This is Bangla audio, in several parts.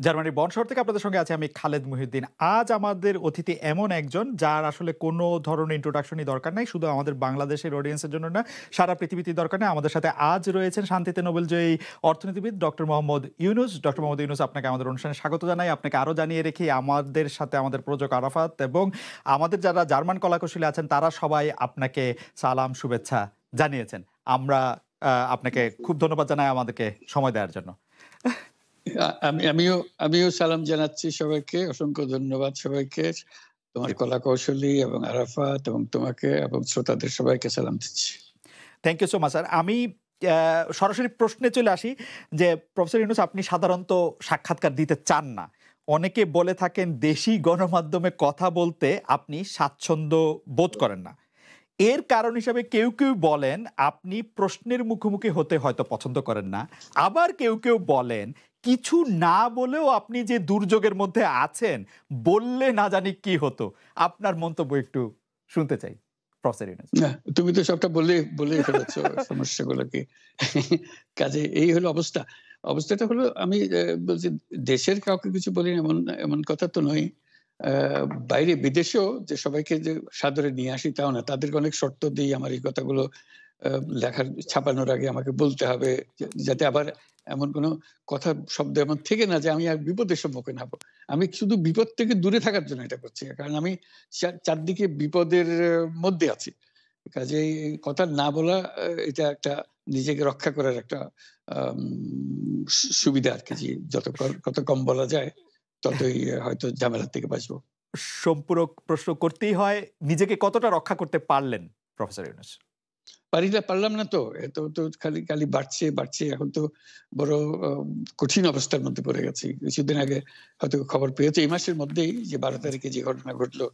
জার্মানির বন শহর থেকে আপনাদের সঙ্গে আছে আমি খালেদ মহিউদ্দিন। আজ আমাদের অতিথি এমন একজন যার আসলে কোনো ধরনের ইন্ট্রোডাকশনই দরকার নাই। শুধু আমাদের বাংলাদেশের অডিয়েন্সের জন্য না, সারা পৃথিবীতেই দরকার নেই। আমাদের সাথে আজ রয়েছেন শান্তিতে নোবেলজয়ী অর্থনীতিবিদ ডক্টর মোহাম্মদ ইউনুস। ডক্টর মোহাম্মদ ইউনুস, আপনাকে আমাদের অনুষ্ঠানে স্বাগত জানাই। আপনাকে আরও জানিয়ে রেখি, আমাদের সাথে আমাদের প্রযোজক আরাফাত এবং আমাদের যারা জার্মান কলাকুশলী আছেন তারা সবাই আপনাকে সালাম শুভেচ্ছা জানিয়েছেন। আমরা আপনাকে খুব ধন্যবাদ জানাই আমাদেরকে সময় দেওয়ার জন্য। আমিও সালাম জানাচ্ছি সবাইকে, অসংখ্য ধন্যবাদ সবাইকে, তোমার কলা কৌশলী এবং আরাফাত এবং তোমাকে এবং শ্রোতাদের সবাইকে সালাম দিচ্ছি। Thank you so much sir. আমি সরাসরি প্রশ্নে চলে আসি যে প্রফেসর ইউনুস, আপনি সাধারণত সাক্ষাৎকার দিতে চান না। অনেকে বলে থাকেন দেশি গণমাধ্যমে কথা বলতে আপনি স্বাচ্ছন্দ্য বোধ করেন না। এর কারণ হিসাবে কেউ কেউ বলেন আপনি প্রশ্নের মুখোমুখি হতে হয়তো পছন্দ করেন না, আবার কেউ কেউ বলেন কিছু না বলেও আপনি যে দুর্যোগের মধ্যে আছেন, বললে না জানি কি হতো। আপনার মন্তব্য একটু শুনতে চাই প্রফেসর ইউনুস। তুমি তো সবটা বলে ফেলেছো সমস্যাগুলো কি। কাজে এই হলো অবস্থাটা হলো, আমি বলছি দেশের কাউকে কিছু বলি এমন কথা তো নয়। বাইরে বিদেশেও যে সবাইকে যে সাদরে নিয়ে আসি তাও না, তাদেরকে অনেক শর্ত দিই আমার এই কথাগুলো লেখার ছাপানোর আগে আমাকে বলতে হবে, যাতে আবার এমন কোনো কথা শব্দ এমন থেকে না যে আমি আর বিপদের সম্মুখীন হব। আমি শুধু বিপদ থেকে দূরে থাকার জন্য এটা করছি, কারণ আমি চারদিকে বিপদের মধ্যে আছি। কাজেই কথা না বলা, এটা একটা নিজেকে রক্ষা করার একটা সুবিধা আর কি। কত কম বলা যায় ততই হয়তো ঝামেলার থেকে বাঁচবো। সম্পূরক প্রশ্ন করতেই হয়, নিজেকে কতটা রক্ষা করতে পারলেন প্রফেসর ইউনুস? পারলাম না তো, এত তো খালি বাড়ছে। এখন তো বড় কঠিন অবস্থার মধ্যে পড়ে গেছি। কিছুদিন আগে হয়তো খবর পেয়েছে, এই মাসের মধ্যেই যে 12 তারিখে যে ঘটনা ঘটলো,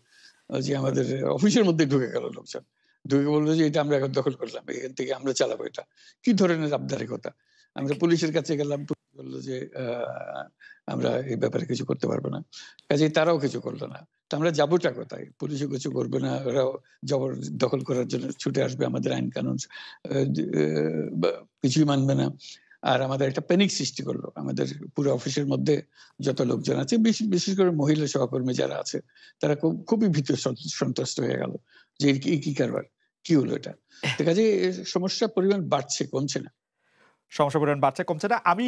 যে আমাদের অফিসের মধ্যে ঢুকে গেল লোকজন, ঢুকে বললো যে এটা আমরা এখন দখল করলাম, এখান থেকে আমরা চালাবো। এটা কি ধরনের আবদারিকতা! আমরা পুলিশের কাছে গেলাম, পুলিশ বললো যে আমরা এই ব্যাপারে কিছু করতে পারবো না। কাজেই তারাও কিছু করলো না। তো আমরা যাবোটা কোথায়? পুলিশও কিছু করবে না, ওরাও দখল করার জন্য ছুটে আসবে, আমাদের আইন কানুন কিছুই মানবে না। আর আমাদের একটা প্যানিক সৃষ্টি করলো আমাদের পুরো অফিসের মধ্যে। যত লোকজন আছে, বিশেষ করে মহিলা সহকর্মী যারা আছে, তারা খুবই ভীত সন্ত্রস্ত হয়ে গেল যে কি কারবার, কি হলো এটা। তো কাজে সমস্যার পরিমাণ বাড়ছে, কমছে না। সমস্যা পরিমাণ বাড়ছে, কমছে না। আমি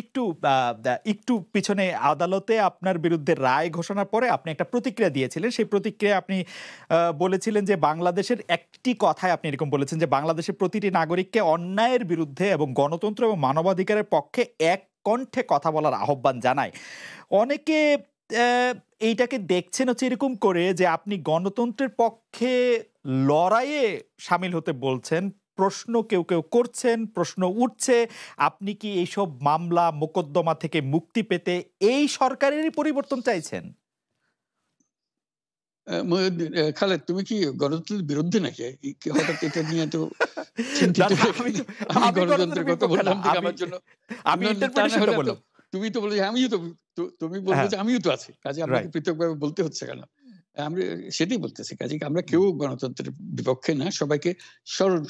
একটু পিছনে আদালতে আপনার বিরুদ্ধে রায় ঘোষণার পরে আপনি একটা প্রতিক্রিয়া দিয়েছিলেন। সেই প্রতিক্রিয়ায় আপনি বলেছিলেন যে বাংলাদেশের একটি কথায় আপনি এরকম বলেছেন যে বাংলাদেশের প্রতিটি নাগরিককে অন্যায়ের বিরুদ্ধে এবং গণতন্ত্র এবং মানবাধিকারের পক্ষে এক কণ্ঠে কথা বলার আহ্বান জানায়। অনেকে এইটাকে দেখছেন হচ্ছে এরকম করে যে আপনি গণতন্ত্রের পক্ষে লড়াইয়ে সামিল হতে বলছেন। প্রশ্ন কেউ করছেন, প্রশ্ন উঠছে, আপনি কি এইসব মামলা মোকদ্দমা থেকে মুক্তি পেতে এই সরকারেরই পরিবর্তন চাইছেন? খালেদ, তুমি কি গণতন্ত্রের বিরুদ্ধে নাকি? হঠাৎ এটা নিয়ে তো চিন্তিত। আমি গণতন্ত্রের কথা বললাম ঠিক আমার জন্য। তুমি তো বলে তুমি বলবে যে আমিও তো আছি, কাজে আমাকে পৃথকভাবে বলতে হচ্ছে কেন? আমরা সেটাই বলতেছি। কাজে আমরা কেউ গণতন্ত্রের বিপক্ষে না, সবাইকে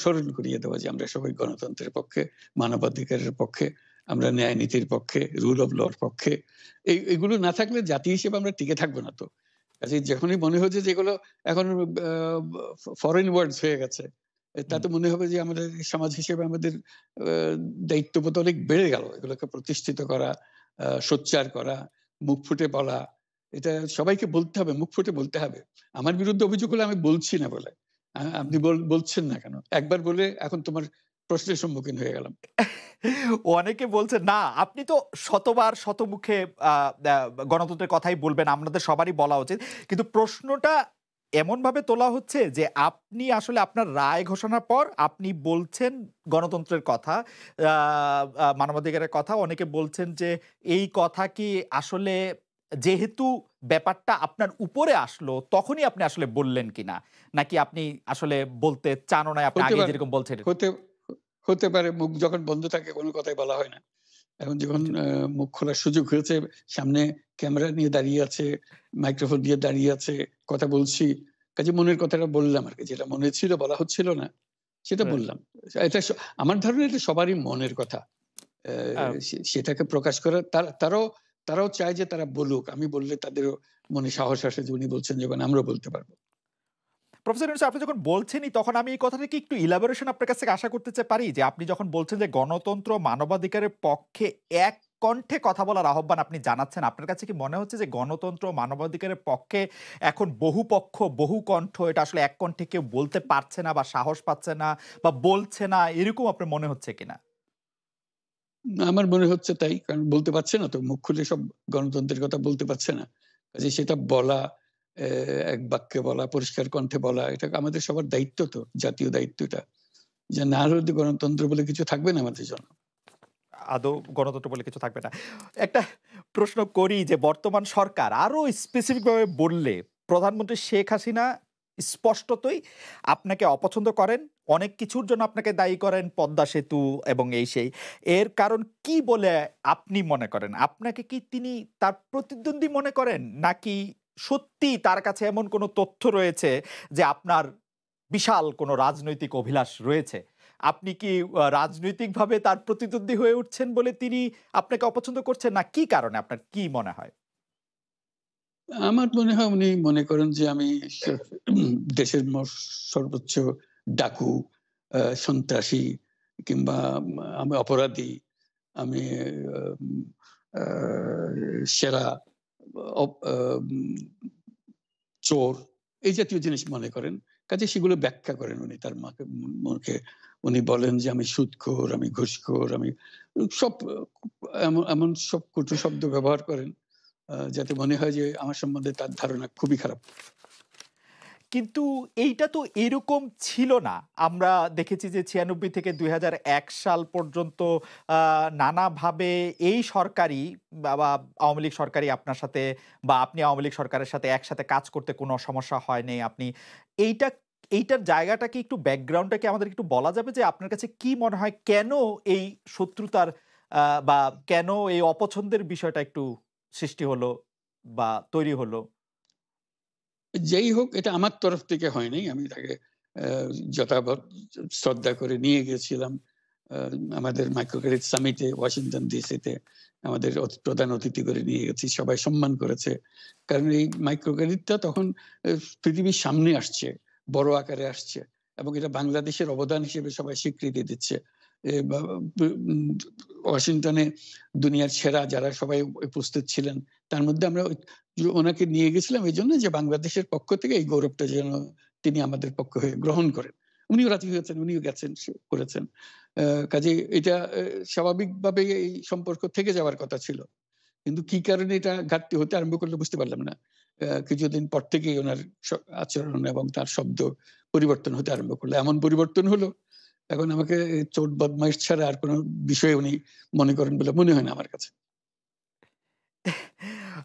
স্মরণ করিয়ে দেওয়া যে আমরা সবাই গণতন্ত্রের পক্ষে, মানবাধিকারের পক্ষে, আমরা ন্যায় নীতির পক্ষে, রুল অফ লর পক্ষে। এইগুলো না থাকলে জাতি হিসেবে আমরা টিকে থাকবো না তো। কাজে যখনই মনে হচ্ছে যেগুলো এখন ফরেন ওয়ার্ডস হয়ে গেছে, তাতে মনে হবে যে আমাদের সমাজ হিসেবে আমাদের দায়িত্ববোধ অনেক বেড়ে গেল। এগুলোকে প্রতিষ্ঠিত করা, সোচ্চার করা, মুখ ফুটে বলা, এটা সবাইকে বলতে হবে, মুখ ফুটে বলতে হবে। আমার বিরুদ্ধে অভিযোগ হলে আমি বলছি না বলে, আপনি বলছেন না কেন? একবার বলে এখন তোমার প্রশ্নের সম্মুখীন হয়ে গেলাম। অনেকে বলছে না, আপনি তো শতবার শতমুখে গণতন্ত্রের কথাই বলবেন, আমাদের সবারই বলা উচিত। কিন্তু প্রশ্নটা এমনভাবে তোলা হচ্ছে যে আপনি আসলে আপনার রায় ঘোষণার পর আপনি বলছেন গণতন্ত্রের কথা, মানবাধিকারের কথা। অনেকে বলছেন যে এই কথা কি আসলে যেহেতু ব্যাপারটা আপনার উপরে আসলো তখনই আপনি আসলে বললেন কিনা, নাকি আপনি আসলে বলতে চানও না, আপনি আগে যেরকম বলছেন। হতে পারে, মুখ যখন বন্ধ থাকে কোনো কথাই বলা হয় না। এখন যখন মুখ খোলার সুযোগ হয়েছে, সামনে ক্যামেরা নিয়ে দাঁড়িয়ে আছে, মাইক্রোফোন দিয়ে দাঁড়িয়ে আছে, কথা বলছি, কাজে মনের কথাটা বললাম আর কি। যেটা মনে ছিল বলা হচ্ছিল না সেটা বললাম। এটা আমার ধারণা এটা সবারই মনের কথা, সেটাকে প্রকাশ করা। তারাও তারাও চায় যে তারা বলুক, আমি বললে তাদেরও মনে সাহস আসে যে উনি বলছেন যখন আমরাও বলতে পারবো। প্রফেসর ইউনূস আপনি যখন বলছেনই তখন আমি এই কথাটাকে একটু ইলাবোরেশন আপনার কাছ থেকে আশা করতে পারি যে আপনি যখন বলছেন যে গণতন্ত্র মানবাধিকারের পক্ষে এক কণ্ঠে কথা বলার আহ্বান আপনি জানাচ্ছেন, আপনার কাছে কি মনে হচ্ছে যে গণতন্ত্র মানবাধিকারের পক্ষে এখন বহু পক্ষ বহু কণ্ঠ এটা আসলে এক কণ্ঠে কেউ বলতে পারছে না বা সাহস পাচ্ছে না বা বলছে না, এরকম আপনার মনে হচ্ছে কিনা? আমার মনে হচ্ছে তাই। কারণ বলতে পারছে না তো। মুখ খুলে সব গণতন্ত্রের কথা বলতে পারছে না। কাজেই সেটা বলা, এক বাক্যে বলা, পরিষ্কার কণ্ঠে বলা, এটা আমাদের সবার দায়িত্ব তো, জাতীয় দায়িত্ব এটা। যে না হলে তো গণতন্ত্র বলে কিছু থাকবে না আমাদের জন্য। আদৌ গণতন্ত্র বলে কিছু থাকবে না। একটা প্রশ্ন করি যে বর্তমান সরকার আরো স্পেসিফিক ভাবে বললে প্রধানমন্ত্রী শেখ হাসিনা স্পষ্টতই আপনাকে অপছন্দ করেন। অনেক কিছুর জন্য আপনাকে দায়ী করেন, পদ্মা সেতু এবং এই সেই। এর কারণ কি বলে আপনি মনে করেন? আপনাকে কি তিনি তার প্রতিদ্বন্দ্বী মনে করেন? নাকি সত্যি তার কাছে এমন কোনো তথ্য রয়েছে যে আপনার বিশাল কোনো রাজনৈতিক অভিলাষ রয়েছে? আপনি কি রাজনৈতিকভাবে তার প্রতিদ্বন্দ্বী হয়ে উঠছেন বলে তিনি আপনাকে অপছন্দ করছেন? না কি কারণে আপনার কি মনে হয়? আমার মনে হয় উনি মনে করেন যে আমি স দেশের সর্বোচ্চ ডাকু, সন্ত্রাসী কিংবা আমি অপরাধী, আমি আম আ সেরা অপ আম চোর, এই জাতীয় জিনিস মনে করেন। কাজেই সেগুলো ব্যাখ্যা করেন উনি তার মুখে। উনি বলেন যে আমি সুদখোর, আমি ঘুষখোর, আমি সব এমন এমন সব কটু শব্দ ব্যবহার করেন যাতে মনে হয় যে আমার সম্বন্ধে তার ধারণা খুবই খারাপ। কিন্তু এইটা তো এরকম ছিল না। আমরা দেখেছি যে ৯৬ থেকে ২০০১ সাল পর্যন্ত আ নানাভাবে এই সরকারই বা আওয়ামী লীগ সরকারই আপনার সাথে বা আপনি আওয়ামী লীগ সরকারের সাথে একসাথে কাজ করতে কোনো সমস্যা হয়নি। আপনি এইটা এইটার জায়গাটা কি একটু ব্যাকগ্রাউন্ডটা কি আমাদের একটু বলা যাবে যে আপনার কাছে কি মনে হয় কেন এই শত্রুতার বা কেন এই অপছন্দের বিষয়টা একটু সৃষ্টি হলো বা তৈরি হলো? যেই হোক এটা আমার তরফ থেকে হয় নাই। আমি তাকে আ যথাবৎ শ্রদ্ধা করে নিয়ে গেছিলাম আ আমাদের মাইক্রো ক্রেডিট সামিটে ওয়াশিংটন ডিসিতে আমাদের প্রধান অতিথি করে নিয়ে গেছি। সবাই সম্মান করেছে। কারণ এই মাইক্রো ক্রেডিটটা তখন পৃথিবীর সামনে আসছে, বড় আকারে আসছে এবং এটা বাংলাদেশের অবদান হিসেবে সবাই স্বীকৃতি দিচ্ছে। এ বা উম ওয়াশিংটনে দুনিয়ার সেরা যারা সবাই উপস্থিত ছিলেন, তার মধ্যে আমরা ওনাকে নিয়ে গেছিলাম এজন্য যে বাংলাদেশের পক্ষ থেকে এই গৌরবটা যেন তিনি আমাদের পক্ষ হয়ে গ্রহণ করেন। উনিও রাজি হয়েছেন, উনিও গেছেন, করেছেন। কাজেই এটা স্বাভাবিকভাবে এই সম্পর্ক থেকে যাওয়ার কথা ছিল। কিন্তু কি কারণে এটা ঘাটতি হতে আরম্ভ করলো বুঝতে পারলাম না। কিছুদিন পর থেকেই উনার আচরণ এবং তার শব্দ পরিবর্তন হতে আরম্ভ করলো। এমন পরিবর্তন হলো, এখন আমাকে চোট বদমাইশ ছাড়া আর কোন বিষয় উনি মনে করেন বলে মনে হয় না আমার কাছে।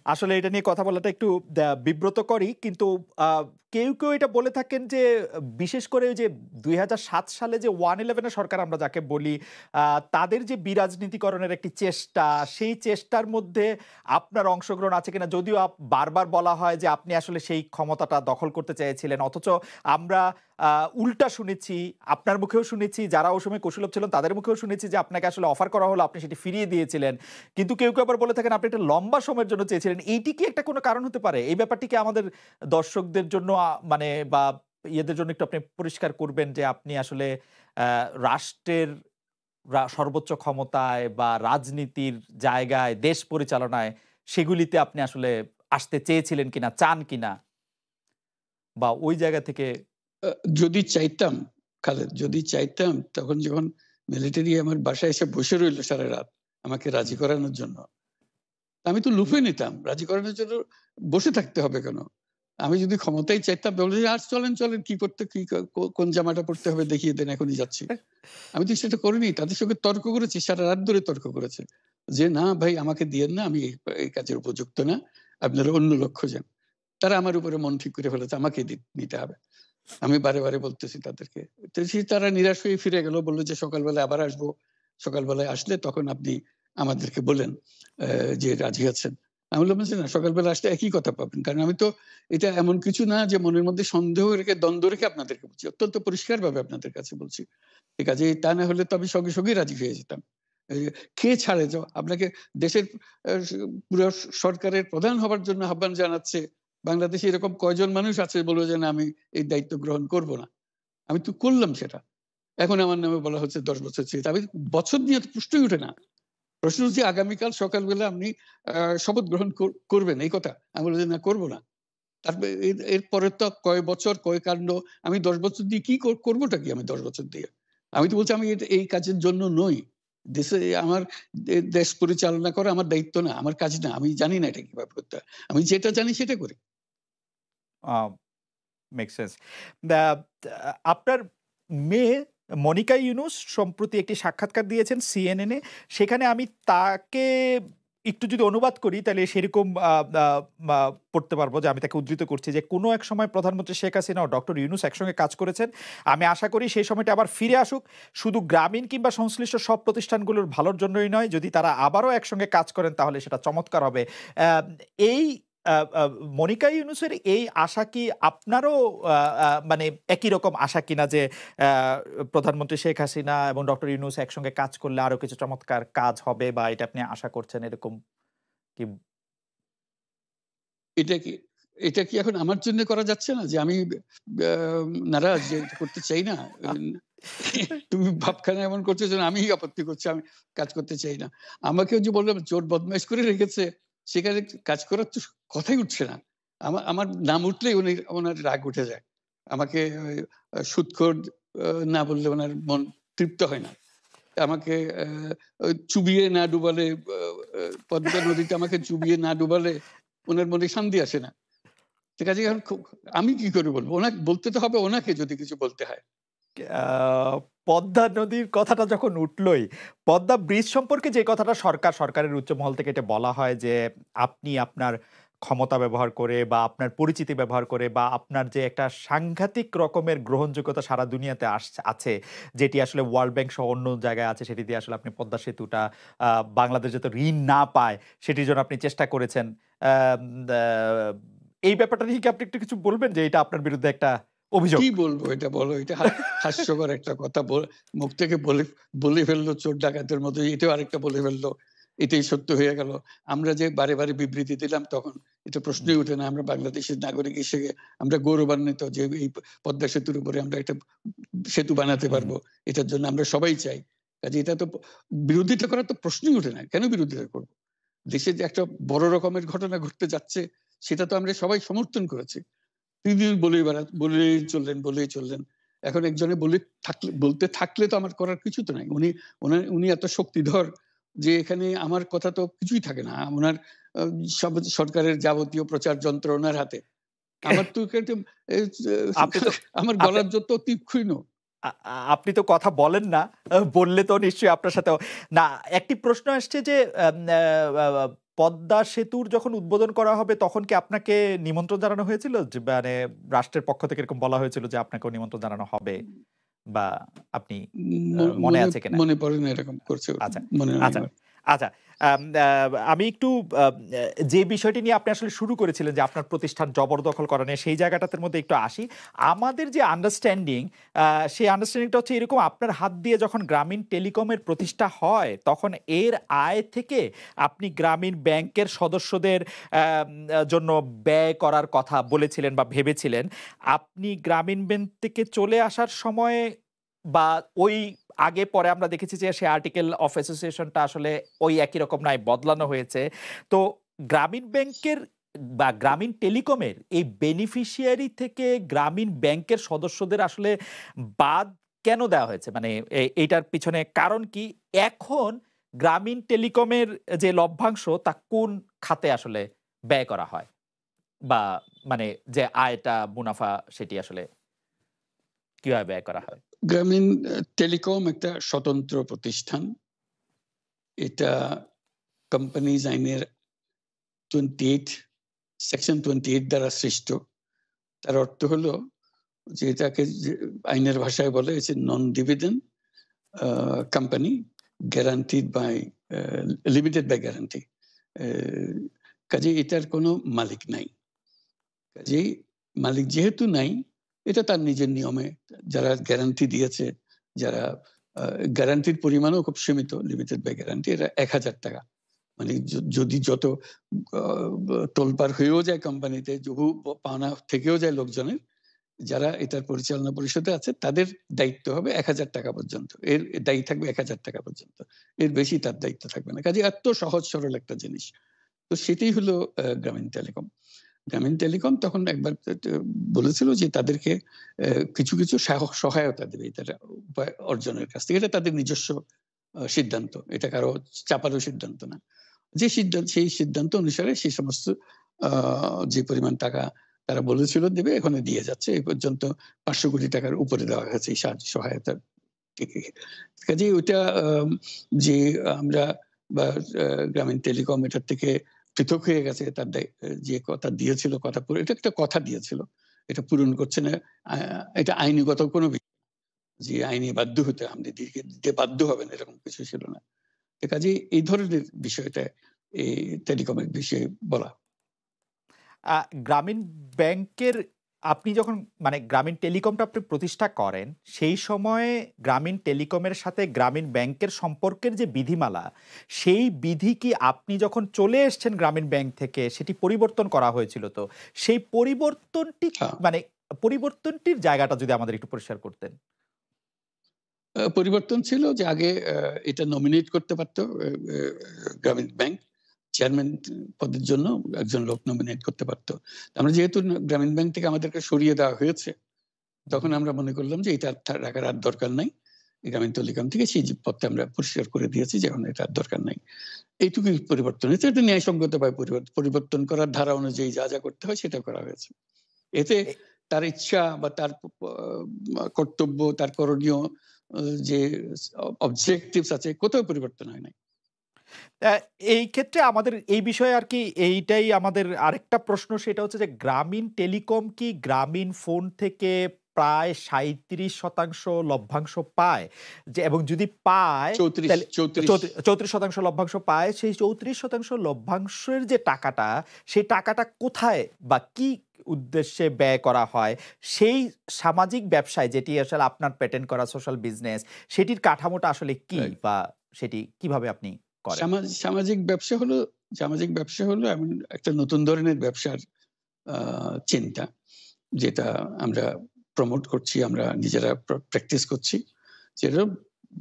আসলে এটা নিয়ে কথা বলাটা একটু বিব্রতকরই। কিন্তু আ কেউ এটা বলে থাকেন যে বিশেষ করে ওই যে ২০০৭ সালে যে 111 এর সরকার আমরা যাকে বলি, আ তাদের যে বিরাজনীতিকরণের একটি চেষ্টা, সেই চেষ্টার মধ্যে আপনার অংশগ্রহণ আছে কিনা? যদিও বারবার বলা হয় যে আপনি আসলে সেই ক্ষমতাটা দখল করতে চেয়েছিলেন। অথচ আমরা আ উল্টা শুনেছি, আপনার মুখেও শুনেছি, যারা ওই সময় কুশলীন ছিলেন তাদের মুখেও শুনেছি যে আপনাকে আসলে অফার করা হলো, আপনি সেটি ফিরিয়ে দিয়েছিলেন। কিন্তু কেউ আবার বলে থাকেন আপনি একটা লম্বা সময়ের জন্য চেয়েছিলেন। এইটি কি একটা কোনো কারণ হতে পারে? এই ব্যাপারটি কি আমাদের দর্শকদের জন্য মানে বা ইয়েদের জন্য একটু আপনি পরিষ্কার করবেন যে আপনি আসলে আ রাষ্ট্রের সর্বোচ্চ ক্ষমতায় বা রাজনীতির জায়গায়, দেশ পরিচালনায় সেগুলিতে আপনি আসলে আসতে চেয়েছিলেন কিনা, চান কিনা? বা ওই জায়গা থেকে আ যদি চাইতাম, খালেদ যদি চাইতাম তখন যখন মিলিটারি আমার বাসায় এসে বসে রইল সারারাত আমাকে রাজি হুম। করানোর জন্য। আমি তো লুফে নিতাম। রাজি করানোর জন্য বসে থাকতে হবে কেন? আমি যদি ক্ষমতাই চাইতাম বলে যে, "আজ চলেন কি করতে কি কোন জামাটা পড়তে হবে দেখিয়ে দেন এখনই যাচ্ছি।" আমি তো সেটা করিনি। তাদের সঙ্গে তর্ক করেছি, সারারাত ধরে তর্ক করেছে। যে, "না ভাই আমাকে দিয়েন না, আমি এই কাজের উপযুক্ত না। আপনারা অন্য লোক খোঁজেন।" তারা আমার উপরে মন ঠিক করে ফেলেছে আমাকেই নিতে হবে। আমি বারে বলতেছি তাদেরকে। তো তারা নিরাশ হয়ে ফিরে গেল। বলল যে, "সকালবেলায় আবার আসবো। সকালবেলায় আসলে তখন আপনি আমাদেরকে বলেন যে রাজি আছেন।" আমি বললাম যে, "না সকালবেলা আসলে একই কথা পাবেন। কারণ আমি তো এটা এমন কিছু না যে মনের মধ্যে সন্দেহ রেখে দ্বন্দ্ব রেখে আপনাদেরকে বলছি। অত্যন্ত পরিষ্কারভাবে আপনাদের কাছে বলছি। কাজেই তা না হলে তো আমি সঙ্গেই রাজি হয়ে যেতাম। কে ছাড়ে আপনাকে দেশের পুরো সরকারের প্রধান হবার জন্য আহ্বান জানাচ্ছে, বাংলাদেশে এরকম কয়জন মানুষ আছে বলবে যে না আমি এই দায়িত্ব গ্রহণ করব না। আমি তো করলাম সেটা। এখন আমার নামে বলা হচ্ছে 10 বছর চেয়ে। আমি বছর নিয়ে তো প্রশ্নই ওঠে না। প্রশ্ন হচ্ছে আগামীকাল সকালবেলা আপনি শপথ গ্রহণ করবেন এই কথা। আমি বললাম যে না করব না। তারপরে এরপরে তো কয় বছর কয় কাণ্ড, আমি 10 বছর দিয়ে কি করবোটা কি আমি 10 বছর দিয়ে? আমি তো বলছি আমি এই কাজের জন্য নই। দেশে আমার দেশ পরিচালনা করা আমার দায়িত্ব না, আমার কাজ না। আমি জানি না এটা কিভাবে করতে হয়। আমি যেটা জানি সেটা করি। Make sense. দা আপনার মেয়ে মনিকা ইউনুস সম্প্রতি একটি সাক্ষাৎকার দিয়েছেন CNN এ। সেখানে আমি তাকে একটু যদি অনুবাদ করি তাহলে সেরকম পড়তে পারবো যে আমি তাকে উদ্ধৃত করছি যে কোনো এক সময় প্রধানমন্ত্রী শেখ হাসিনা ও ডক্টর ইউনুস একসঙ্গে কাজ করেছেন। আমি আশা করি সেই সময়টা আবার ফিরে আসুক। শুধু গ্রামীণ কিংবা সংশ্লিষ্ট সব প্রতিষ্ঠানগুলোর ভালোর জন্যই নয়, যদি তারা আবারও একসঙ্গে কাজ করেন তাহলে সেটা চমৎকার হবে। এই মনিকা ইউনুসের এই আশা কি আপনারও মানে একই রকম আশা কিনা যে প্রধানমন্ত্রী শেখ হাসিনা এবং ডক্টর ইউনুস একসঙ্গে কাজ করলে আরো কিছু চমৎকার কাজ হবে, বা এটা আপনি আশা করছেন এরকম কি? এটা কি এখন আমার জন্য করা যাচ্ছে না যে আমি নারাজ যে করতে চাই না? তুমি ভাবখানা এমন করছো যে আমি আপত্তি করছি, আমি কাজ করতে চাই না। আমাকেও যে বললাম চোর বদমাইশ করে রেখেছে, সেখানে কাজ করার তো কথাই উঠছে না। আমার নাম উঠলেই ওনার রাগ উঠে যায়। আমাকে সুদখোর না বললে ওনার মন তৃপ্ত হয় না। আমাকে চুবিয়ে না ডুবালে, পদ্মা নদীতে আমাকে চুবিয়ে না ডুবালে ওনার মনে শান্তি আসে না। ঠিক আছে, এখন আমি কি করে বলবো? ওনাকে বলতে তো হবে, ওনাকে যদি কিছু বলতে হয়। পদ্মা নদীর কথাটা যখন উঠলই, পদ্মা ব্রিজ সম্পর্কে যে কথাটা সরকারের উচ্চ মহল থেকে এটা বলা হয় যে আপনি আপনার ক্ষমতা ব্যবহার করে বা আপনার পরিচিতি ব্যবহার করে বা আপনার যে একটা সাংঘাতিক রকমের গ্রহণযোগ্যতা সারা দুনিয়াতে আছে, যেটি আসলে ওয়ার্ল্ড ব্যাংক সহ অন্য জায়গায় আছে, সেটি দিয়ে আসলে আপনি পদ্মা সেতুটা বাংলাদেশ যাতে ঋণ না পায় সেটির জন্য আপনি চেষ্টা করেছেন। এই ব্যাপারটা নিয়ে কি আপনি একটু কিছু বলবেন যে এটা আপনার বিরুদ্ধে একটা অভিযোগ? কি বলবো এটা বলো? এটা হাস্যকর একটা কথা মুখ থেকে বলে ফেললো চোর ডাকাতের মতো, এটাও আরেকটা বলে ফেললো। এটাই সত্য হয়ে গেল। আমরা যে বারে বিবৃতি দিলাম তখন এটা প্রশ্নই ওঠে না। আমরা বাংলাদেশের নাগরিক হিসেবে আমরা গৌরবান্বিত যে এই পদ্মা সেতুর উপরে আমরা একটা সেতু বানাতে পারবো। এটার জন্য আমরা সবাই চাই। কাজে এটা তো বিরোধিতা করার তো প্রশ্নই ওঠে না। কেন বিরোধিতা করব? দেশে যে একটা বড় রকমের ঘটনা ঘটতে যাচ্ছে সেটা তো আমরা সবাই সমর্থন করেছি। তিনি বলেই চললেন। এখন একজনে বলতে থাকলে তো আমার করার কিছু তো নাই। উনি এত শক্তিধর যে এখানে আমার কথা তো কিছুই থাকে না। উনার সরকারের যাবতীয় প্রচার যন্ত্র উনার হাতে। আমার তো আমার গলার যত তীক্ষ্ণ। আপনি তো কথা বলেন না। বললে তো নিশ্চয়ই আপনার সাথেও না। একটি প্রশ্ন আসছে যে পদ্মা সেতুর যখন উদ্বোধন করা হবে তখন কি আপনাকে নিমন্ত্রণ জানানো হয়েছিল? যে মানে রাষ্ট্রের পক্ষ থেকে এরকম বলা হয়েছিল যে আপনাকেও নিমন্ত্রণ জানানো হবে, বা আপনি মনে আছে কিনা? মনে পড়ে না এরকম করছে। আচ্ছা, মনে নাই আচ্ছা, আমার। আচ্ছা। আমি একটু যে বিষয়টি নিয়ে আপনি আসলে শুরু করেছিলেন যে আপনার প্রতিষ্ঠান জবরদখল করা নিয়ে, সেই জায়গাটার মধ্যে একটু আসি। আমাদের যে আন্ডারস্ট্যান্ডিং, সেই আন্ডারস্ট্যান্ডিংটা হচ্ছে এরকম: আপনার হাত দিয়ে যখন গ্রামীণ টেলিকমের প্রতিষ্ঠা হয় তখন এর আয় থেকে আপনি গ্রামীণ ব্যাংকের সদস্যদের জন্য ব্যয় করার কথা বলেছিলেন বা ভেবেছিলেন। আপনি গ্রামীণ ব্যাংক থেকে চলে আসার সময় বা ওই আগে পরে আমরা দেখেছি যে সে আর্টিকেল অফ অ্যাসোসিয়েশনটা আসলে ওই একই রকম নাই, বদলানো হয়েছে। তো গ্রামীণ ব্যাংকের বা গ্রামীণ টেলিকমের এই বেনিফিশিয়ারি থেকে গ্রামীণ ব্যাংকের সদস্যদের আসলে বাদ কেন দেওয়া হয়েছে? মানে এইটার পিছনে কারণ কি? এখন গ্রামীণ টেলিকমের যে লভ্যাংশ তা কোন খাতে আসলে ব্যয় করা হয়, বা মানে যে আয়টা মুনাফা সেটি আসলে কিভাবে ব্যয় করা হয়? গ্রামীণ টেলিকম একটা স্বতন্ত্র প্রতিষ্ঠান। এটা কোম্পানিজ আইনের 28 সেকশন 28 দ্বারা সৃষ্ট। তার অর্থ হলো যে এটাকে আইনের ভাষায় বলে হচ্ছে non dividend company, guaranteed by limited by guarantee. কাজে এটার কোনো মালিক নাই। কাজেই মালিক যেহেতু নাই, এটা তার নিজের নিয়মে যারা গ্যারান্টি দিয়েছে, যারা গ্যারান্টির পরিমাণও খুব সীমিত, লিমিটেড বাই গ্যারান্টি। এটা ৳১,০০০। মানে যদি যত তোলপাড় হয়েও যায় কোম্পানিতে, বহু পাওনা থেকেও যায় লোকজনের, যারা এটার পরিচালনা পরিষদে আছে তাদের দায়িত্ব হবে ৳১,০০০ পর্যন্ত। এর দায়ী থাকবে ৳১,০০০ পর্যন্ত। এর বেশি তার দায়িত্ব থাকবে না। কাজেই এত সহজ সরল একটা জিনিস। তো সেটাই হলো গ্রামীণ টেলিকম। গ্রামীণ টেলিকম তখন একবার বলেছিল যে তাদেরকে কিছু, কিছু সহায়তা দেবে এটার উপায় অর্জনের কাছ থেকে। এটা তাদের নিজস্ব সিদ্ধান্ত। এটা কারো চাপারও সিদ্ধান্ত না। সেই সিদ্ধান্ত অনুসারে সেই সমস্ত আ যে পরিমাণ টাকা তারা বলেছিল দেবে, এখানে দিয়ে যাচ্ছে। এই পর্যন্ত ৳৫০০ কোটি টাকার উপরে দেওয়া হয়েছে এই সহায়তা থেকে। কাজেই ওইটা যে আমরা বা গ্রামীণ টেলিকম এটার থেকে পৃথক হয়ে গেছে, তার যে কথা দিয়েছিল, কথা পুরো, এটা একটা কথা দিয়েছিল। এটা পূরণ করছে না। আ এটা আইনগত কোনো যে আইনি বাধ্য হতে আপনি দিতে বাধ্য হবেন, এরকম কিছু ছিল না। কাজেই এই ধরনের বিষয়টা এই টেলিকমের বিষয়ে বলা। গ্রামীণ ব্যাংকের আপনি যখন মানে গ্রামীণ টেলিকমটা আপনি প্রতিষ্ঠা করেন, সেই সময়ে গ্রামীণ টেলিকমের সাথে গ্রামীণ ব্যাংকের সম্পর্কের যে বিধিমালা, সেই বিধি কি আপনি যখন চলে এসছেন গ্রামীণ ব্যাংক থেকে সেটি পরিবর্তন করা হয়েছিল তো? সেই পরিবর্তনটি হ্যাঁ, মানে পরিবর্তনটির জায়গাটা যদি আমাদের একটু পরিষ্কার করতেন। পরিবর্তন ছিল যে আগে এটা নমিনেট করতে পারত গ্রামীণ ব্যাংক। চেয়ারম্যান পদের জন্য একজন লোক নমিনেট করতে পারত। আমরা যেহেতু গ্রামীণ ব্যাংক থেকে আমাদেরকে সরিয়ে দেওয়া হয়েছে, তখন আমরা মনে করলাম যে এটা রাখার আর দরকার নাই। গ্রামীণ টেলিকম থেকে সেই পদটা আমরা পরিষ্কার করে দিয়েছি যে এখন এটা আর দরকার নাই। এইটুকুই পরিবর্তন হয়েছে। এটা ন্যায়সঙ্গতভাবে পরিবর্তন করার ধারা অনুযায়ী যা, যা করতে হয় সেটা করা হয়েছে। এতে এ তার ইচ্ছা বা তার কর্তব্য, তার করণীয় যে অবজেক্টিভস আছে, কোথাও পরিবর্তন হয় নাই। অ্যা এই ক্ষেত্রে আমাদের এই বিষয়ে আরকি এইটাই আমাদের আরেকটা প্রশ্ন, সেটা হচ্ছে যে গ্রামীণ টেলিকম কি গ্রামীণ ফোন থেকে প্রায় ৩৭% লভ্যাংশ পায়? যে এবং যদি পায় ৩৪ তাহলে ৩৪ 34% লভ্যাংশ পায়, সেই 34% লভ্যাংশের যে টাকাটা, সেই টাকাটা কোথায় বা কি উদ্দেশ্যে ব্যয় করা হয়? সেই সামাজিক ব্যবসায় যেটি আসলে আপনার পেটেন্ট করা সোশ্যাল বিজনেস, সেটির কাঠামোটা আসলে কি? রাইট। বা সেটি কিভাবে আপনি করেন? সামাজিক ব্যবসা হলো এমন একটা নতুন ধরনের ব্যবসার আ চিন্তা, যেটা আমরা প্রমোট করছি, আমরা নিজেরা প্র্যাকটিস করছি। যেটা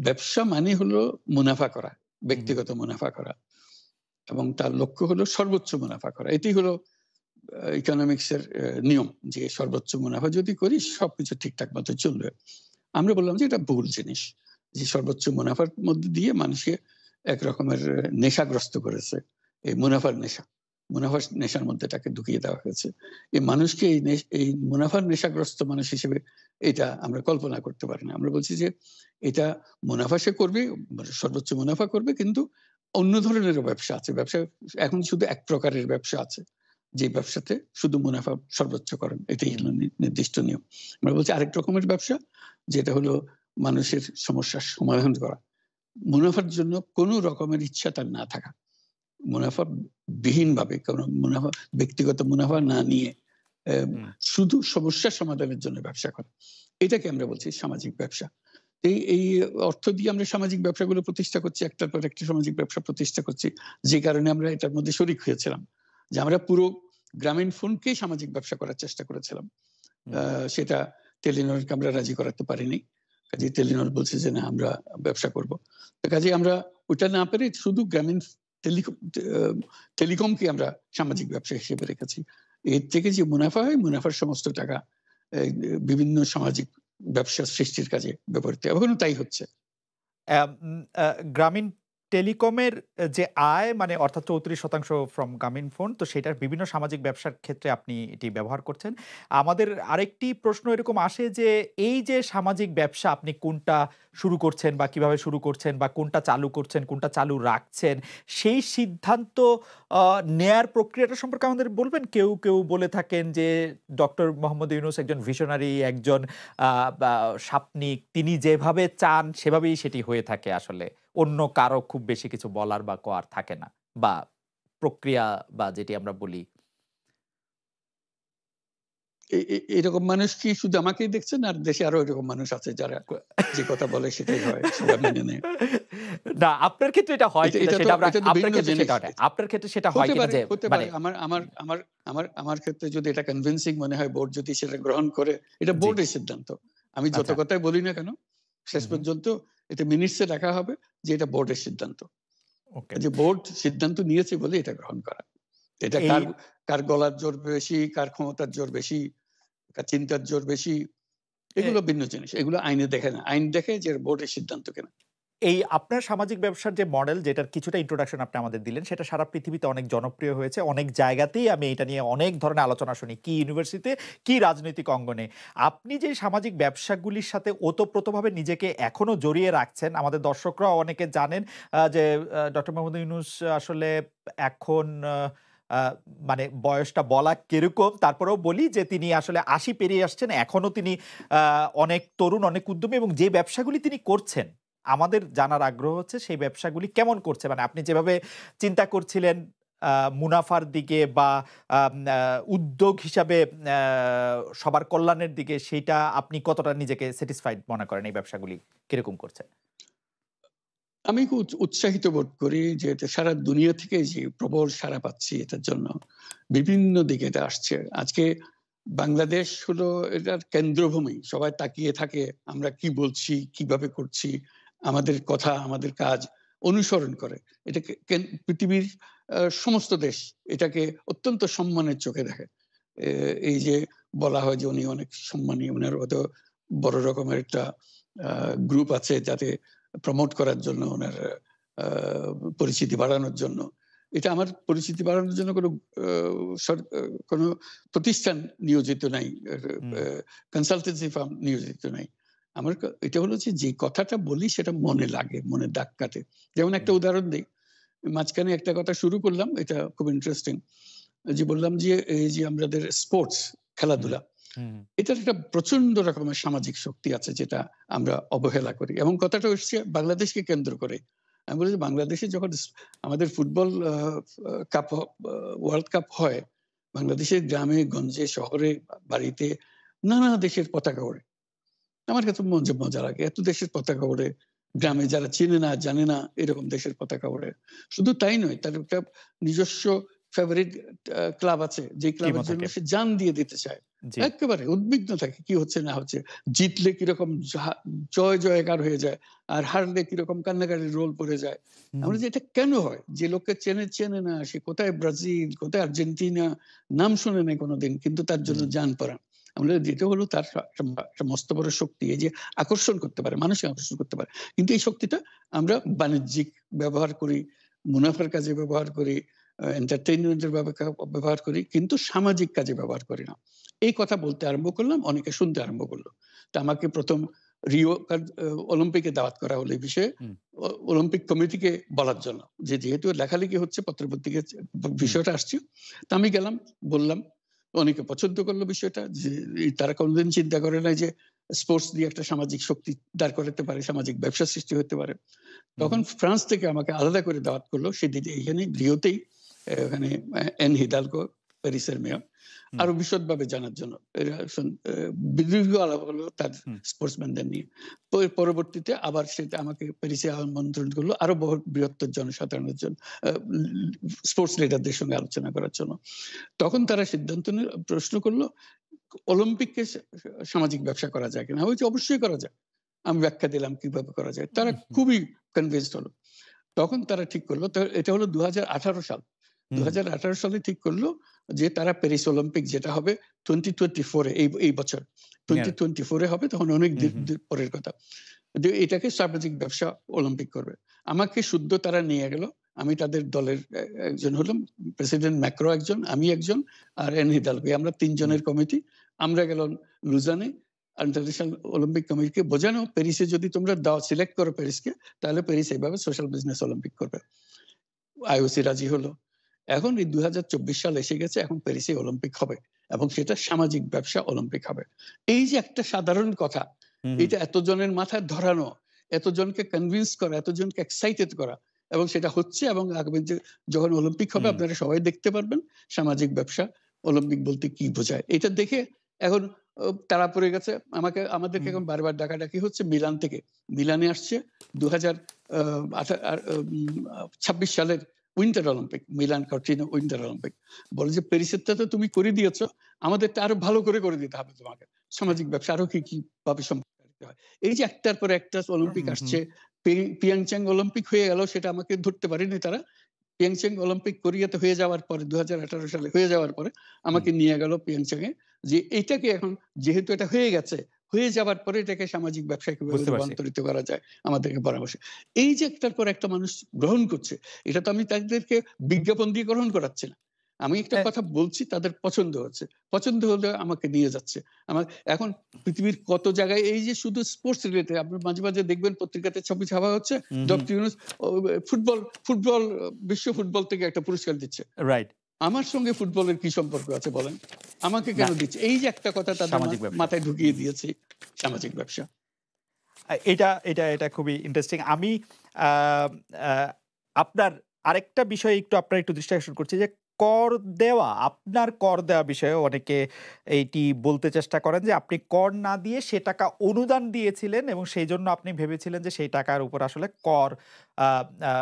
ব্যবসা মানে হলো মুনাফা করা, হু, হু। ব্যক্তিগত মুনাফা করা, এবং তার লক্ষ্য হলো সর্বোচ্চ মুনাফা করা। এটি হলো ইকোনমিক্স এর নিয়ম, যে সর্বোচ্চ মুনাফা যদি করি সবকিছু ঠিকঠাক মতো চলবে। আমরা বললাম যে এটা ভুল জিনিস। যে সর্বোচ্চ মুনাফার মধ্যে দিয়ে মানুষকে এক রকমের নেশাগ্রস্ত করেছে। এই মুনাফার নেশা। মুনাফার নেশার মধ্যে তাকে ঢুকিয়ে দেওয়া হয়েছে। এই মানুষকে এই মুনাফার নেশাগ্রস্ত মানুষ হিসেবে এটা আমরা কল্পনা করতে পারি না। আমরা বলছি যে এটা মুনাফা সে করবে, মানে সর্বোচ্চ মুনাফা করবে, কিন্তু অন্য ধরনেরও ব্যবসা আছে। ব্যবসা এখন শুধু এক প্রকারের ব্যবসা আছে। যে ব্যবসাতে শুধু মুনাফা সর্বোচ্চকরণ। এটাই হুম। হলো নির্দিষ্ট নিয়ম। আমরা বলছি আরেক রকমের ব্যবসা, যেটা হলো মানুষের সমস্যার সমাধান করা। মুনাফার জন্য কোন রকমের ইচ্ছা তার না থাকা। মুনাফা বিহীনভাবে, কোন মুনাফা, ব্যক্তিগত মুনাফা না নিয়ে হুম। শুধু সমস্যার সমাধানের জন্য ব্যবসা করা। এটাকে আমরা বলছি সামাজিক ব্যবসা। এই অর্থ দিয়ে আমরা সামাজিক ব্যবসাগুলো প্রতিষ্ঠা করছি। একটার পর একটা সামাজিক ব্যবসা প্রতিষ্ঠা করছি। যে কারণে আমরা এটার মধ্যে শরিক হয়েছিলাম। যে আমরা পুরো গ্রামীণ ফোনকেই সামাজিক ব্যবসা করার চেষ্টা করেছিলাম। হুম, সেটা টেলিনরকে আমরা রাজি করাতে পারিনি। কাজেই টেলিনর বলছে যে, "না, আমরা ব্যবসা করব।" তো কাজেই আমরা ওইটা না পেরে শুধু গ্রামীণ টেলিকম আ টেলিকমকে আমরা সামাজিক ব্যবসা হিসেবে রেখেছি। এর থেকে যে মুনাফা হয়, মুনাফার সমস্ত টাকা এই বিভিন্ন সামাজিক ব্যবসা সৃষ্টির কাজে ব্যবহৃত হয়। এখনো তাই হচ্ছে। অ্যাম গ্রামীণ টেলিকমের যে আয় মানে অর্থাৎ ৩৪% ফ্রম গ্রামীণ ফোন, তো সেটার বিভিন্ন সামাজিক ব্যবসার ক্ষেত্রে আপনি এটি ব্যবহার করছেন। আমাদের আরেকটি প্রশ্ন এরকম আসে যে, এই যে সামাজিক ব্যবসা আপনি কোনটা শুরু করছেন বা কিভাবে শুরু করছেন বা কোনটা চালু করছেন, কোনটা চালু রাখছেন, সেই সিদ্ধান্ত আ নেয়ার প্রক্রিয়াটা সম্পর্কে আমাদের বলবেন? কেউ বলে থাকেন যে ডক্টর মোহাম্মদ ইউনূস একজন ভিশনারি, একজন আ বা স্বাপ্নিক। তিনি যেভাবে চান সেভাবেই সেটি হয়ে থাকে আসলে। অন্য কারো খুব বেশি কিছু বলার বা কওয়ার থাকে না। বা প্রক্রিয়া বা যেটি আমরা বলি। এরকম মানুষ কি শুধু আমাকেই দেখছেন, আর দেশে আরো এরকম মানুষ আছে যারা যে কথা বলে সেটাই হয়, সবাই মেনে নেয়? না, আপনার ক্ষেত্রে এটা হয় এটা কিনা এটা তো সেটা আমরা এটা তো আপনার ভিন্ন ক্ষেত্রে জিনিস। সেটা হয় না। আপনার ক্ষেত্রে সেটা হয় হতে কিনা পারে, যে হতে মানে পারে। আমার ক্ষেত্রে যদি এটা কনভিনসিং মনে হয়, বোর্ড যদি সেটা গ্রহণ করে, এটা জি, বোর্ডের সিদ্ধান্ত। আমি যত আচ্ছা। কথাই বলি না কেন, শেষ হুম, হুম। পর্যন্ত এটা মিনিটসে রাখা হবে যে এটা বোর্ডের সিদ্ধান্ত। ওকে। যে বোর্ড সিদ্ধান্ত নিয়েছে বলে এটা গ্রহণ করা। এটা এই কার কার গলার জোর বেশি, কার ক্ষমতার জোর বেশি, কার চিন্তার জোর বেশি, এ এগুলো ভিন্ন জিনিস। এগুলো আইনে দেখে না। আইন দেখে যে বোর্ডের সিদ্ধান্ত কিনা। এই আপনার সামাজিক ব্যবসার যে মডেল যেটার কিছুটা ইন্ট্রোডাকশন আপনি আমাদের দিলেন সেটা সারা পৃথিবীতে অনেক জনপ্রিয় হয়েছে। অনেক জায়গাতেই আমি এটা নিয়ে অনেক ধরনের আলোচনা শুনি। কি ইউনিভার্সিটিতে, কি রাজনৈতিক অঙ্গনে। আপনি যে সামাজিক ব্যবসাগুলির সাথে ওতপ্রোতভাবে নিজেকে এখনো জড়িয়ে রাখছেন, আমাদের দর্শকরাও অনেকে জানেন যে ডক্টর মোহাম্মদ ইউনূস আসলে এখন আ মানে বয়সটা বলা কিরকম, তারপরেও বলি যে তিনি আসলে ৮০ পেরিয়ে আসছেন। এখনো তিনি আ অনেক তরুণ, অনেক উদ্যমী এবং যে ব্যবসাগুলি তিনি করছেন আমাদের জানার আগ্রহ হচ্ছে সেই ব্যবসাগুলি কেমন করছে? মানে আপনি যেভাবে চিন্তা করছিলেন আ মুনাফার দিকে বা আম আ উদ্যোগ হিসাবে আ সবার কল্যাণের দিকে সেইটা আপনি কতটা নিজেকে স্যাটিসফাইড মনে করেন এই ব্যবসাগুলি কিরকম করছে? আমি খুব উৎসাহিত বোধ করি যে এটা সারা দুনিয়া থেকে যে প্রবল সাড়া পাচ্ছি এটার জন্য। বিভিন্ন দিকে এটা আসছে। আজকে বাংলাদেশ হলো এটার কেন্দ্রভূমি। সবাই তাকিয়ে থাকে আমরা কি বলছি, কিভাবে করছি, আমাদের কথা, আমাদের কাজ অনুসরণ করে। এটাকে পৃথিবীর সমস্ত দেশ এটাকে অত্যন্ত সম্মানের চোখে দেখে। এ এই যে বলা হয় যে উনি অনেক সম্মানী, উনার হয়তো বড় রকমের একটা আ গ্রুপ আছে যাতে প্রমোট করার জন্য উনার আ পরিচিতি বাড়ানোর জন্য। এটা আমার পরিচিতি বাড়ানোর জন্য কোনো আ সর আ কোনো প্রতিষ্ঠান নিয়োজিত নাই। হুম, কনসালটেন্সি ফার্ম নিয়োজিত নাই। আমার এটা হলো যে কথাটা বলি সেটা মনে লাগে, মনে দাগ কাটে। যেমন একটা হুম, উদাহরণ দেই। মাঝখানে একটা কথা শুরু করলাম, এটা খুব ইন্টারেস্টিং। যে বললাম যে এই যে আমাদের স্পোর্টস, হুম, খেলাধুলা, হুম, এটার একটা প্রচন্ড রকমের সামাজিক শক্তি আছে যেটা আমরা অবহেলা করি। এবং কথাটা এসছে বাংলাদেশকে কেন্দ্র করে। আমি বলি যে বাংলাদেশে যখন আমাদের ফুটবল আ আ কাপ হ আ ওয়ার্ল্ড কাপ হয়, বাংলাদেশের গ্রামে, গঞ্জে, শহরে, বাড়িতে নানা দেশের পতাকা ওড়ে। আমার কাছে মজা লাগে। এত দেশের পতাকা ওড়ে। গ্রামে যারা চেনে না, জানে না এরকম দেশের পতাকা ওড়ে। শুধু তাই নয়, তার একটা নিজস্ব ফেভারিট ক্লাব আছে। যে টিমও ক্লাবের জন্য থাকে। সে জান দিয়ে দিতে চায়। জি। এক্কেবারে উদ্বিগ্ন থাকে কি হচ্ছে না হচ্ছে। জিতলে কিরকম জয় জয়কার হয়ে যায়। আর হারলে কিরকম কান্নাকাটির রোল পড়ে যায়। হুম, আমরা যে এটা কেন হয়? যে লোককে চেনে না, সে কোথায় ব্রাজিল, কোথায় আর্জেন্টিনা, নাম শোনে নাই কোনদিন। কিন্তু তার জন্য হুম, জান পরাণ। আমরা যেটা হলো তার একটা মস্ত বড় শক্তি। এই যে আকর্ষণ করতে পারে, মানুষকে আকর্ষণ করতে পারে। কিন্তু এই শক্তিটা আমরা বাণিজ্যিক ব্যবহার করি, মুনাফার কাজে ব্যবহার করি, এন্টারটেইনমেন্ট এর ব্যবহার করি, কিন্তু সামাজিক কাজে ব্যবহার করি না। এই কথা বলতে আরম্ভ করলাম, অনেকে শুনতে আরম্ভ করল। তো আমাকে ১ম রিও অলিম্পিকে দাওয়াত করা হলো এই বিষয়ে। হুম, অলিম্পিক কমিটিকে বলার জন্য। যে যেহেতু লেখালেখি হচ্ছে পত্র-পত্রিকায় হুম, বিষয়টা আসছে। তো আমি গেলাম, বললাম। অনেকে পছন্দ করল বিষয়টা যে তারা কোনদিন চিন্তা করে নাই যে স্পোর্টস দিয়ে একটা সামাজিক শক্তি দাঁড় করাতে পারে, সামাজিক ব্যবসা সৃষ্টি হতে পারে। হুম, তখন হুম, ফ্রান্স থেকে আমাকে আলাদা করে দাওয়াত করলো। সেদিন এইখানে রিওতেই ওখানে এন হিদালগো, প্যারিসের মেয়র। হুম, আরো বিশদভাবে জানার জন্য। এরা দীর্ঘ আলাপ হলো তার হুম, স্পোর্টসম্যানদের নিয়ে। পরবর্তীতে আবার সেটা আমাকে প্যারিসে আমন্ত্রণ করলো আরো বৃহত্তর জনসাধারণের জন্য আ স্পোর্টস লিডারদের সঙ্গে আলোচনা করার জন্য। তখন তারা সিদ্ধান্ত প্রশ্ন করলো, অলিম্পিককে সামাজিক ব্যবসা করা যায় কিনা? আমি বলছি অবশ্যই করা যায়। আমি ব্যাখ্যা দিলাম কিভাবে করা যায়। তারা হুম, খুবই কনভিন্সড হলো। তখন তারা ঠিক করলো, এটা হলো ২০১৮ সাল। হুম, ২০১৮ সালে ঠিক করলো যে তারা প্যারিস অলিম্পিক যেটা হবে 2024 এ এই বছর। ইয়ার 2024 এ হবে, তখন অনেক হুম, হুম, পরের কথা। যে এটাকে সামাজিক ব্যবসা অলিম্পিক করবে। আমাকে শুদ্ধ তারা নিয়ে গেল। আমি তাদের দলের একজন হলাম। প্রেসিডেন্ট ম্যাক্রো একজন, আমি একজন, আর এন হিদালগো। আমরা ৩ হুম, জনের কমিটি। আমরা গেলাম লুজানে। ইন্টারন্যাশনাল অলিম্পিক কমিটিকে বোঝানো, প্যারিসে যদি তোমরা সিলেক্ট করো প্যারিসকে, তাহলে প্যারিস এইভাবে সোশ্যাল বিজনেস অলিম্পিক করবে। আইওসি রাজি হলো। এখন এই ২০২৪ সাল এসে গেছে, এখন প্যারিসে অলিম্পিক হবে এবং সেটা সামাজিক ব্যবসা অলিম্পিক হবে। এই যে একটা সাধারণ কথা, হুম, হুম, এটা এতজনের মাথায় ধরানো, এতজনকে কনভিন্স করা, এতজনকে এক্সাইটেড করা, এবং সেটা হচ্ছে। এবং আগামী যে যখন অলিম্পিক হবে হুম, আপনারা সবাই দেখতে পারবেন সামাজিক ব্যবসা অলিম্পিক বলতে কি বোঝায়। এটা দেখে এখন তারা পড়ে গেছে। আমাদেরকে হুম, এখন বারবার ডাকাডাকি হচ্ছে মিলান থেকে। মিলানে আসছে ২০২৬ সালের winter Olympic. Milan Cortina winter Olympic. বলে যে প্যারিসেরটা তো তুমি করে দিয়েছ। আমাদেরটা আরো ভালো করে দিতে হবে তোমাকে। সামাজিক ব্যবসা আরো কি ভাবে সম্পাদিত হয়। এই যে একটার পর একটা অলিম্পিক হুম, হুম, আসছে। পিয়ংচাং অলিম্পিক হয়ে গেল, সেটা আমাকে ধরতে পারেনি তারা। পিয়ংচাং অলিম্পিক কোরিয়াতে হয়ে যাওয়ার পরে ২০১৮ সালে হয়ে যাওয়ার পরে হুম, আমাকে নিয়ে গেল পিয়ংচাং এ, যে এইটাকে এখন যেহেতু এটা হয়ে গেছে, হয়ে যাওয়ার পরে এটাকে সামাজিক ব্যবসায় কিভাবে বুঝতে পারছি। রূপান্তরিত করা যায় আমাদেরকে পরামর্শ। এই যে একটার পর একটা মানুষ গ্রহণ করছে, এটা তো আমি তাদেরকে বিজ্ঞাপন দিয়ে গ্রহণ করাচ্ছি না। আমি একটা এ কথা বলছি, তাদের পছন্দ হচ্ছে। পছন্দ হলে আমাকে নিয়ে যাচ্ছে। আমার এখন পৃথিবীর কত জায়গায় এই যে শুধু স্পোর্টস রিলেটেড আপনি মাঝে দেখবেন পত্রিকাতে ছবি ছাপা হচ্ছে। হুম, হুম, ডক্টর ইউনূস ও ফুটবল ফুটবল বিশ্ব ফুটবল থেকে একটা পুরস্কার দিচ্ছে। রাইট। আমার সঙ্গে ফুটবলের কি সম্পর্ক আছে বলেন? আমাকে না, কেন দিচ্ছে? এই যে একটা কথা তাদের সামাজিক ব্যবসা। মাথায় ঢুকিয়ে দিয়েছি, সামাজিক ব্যবসা। এটা খুবই ইন্টারেস্টিং। আমি আ আ আপনার আরেকটা বিষয় আপনার একটু দৃষ্টি আকর্ষণ করছি যে কর দেওয়া, আপনার কর দেওয়া বিষয়ে অনেকে এইটি বলতে চেষ্টা করেন যে আপনি কর না দিয়ে সে টাকা অনুদান দিয়েছিলেন এবং সেইজন্য আপনি ভেবেছিলেন যে সেই টাকার উপর আসলে কর আ আ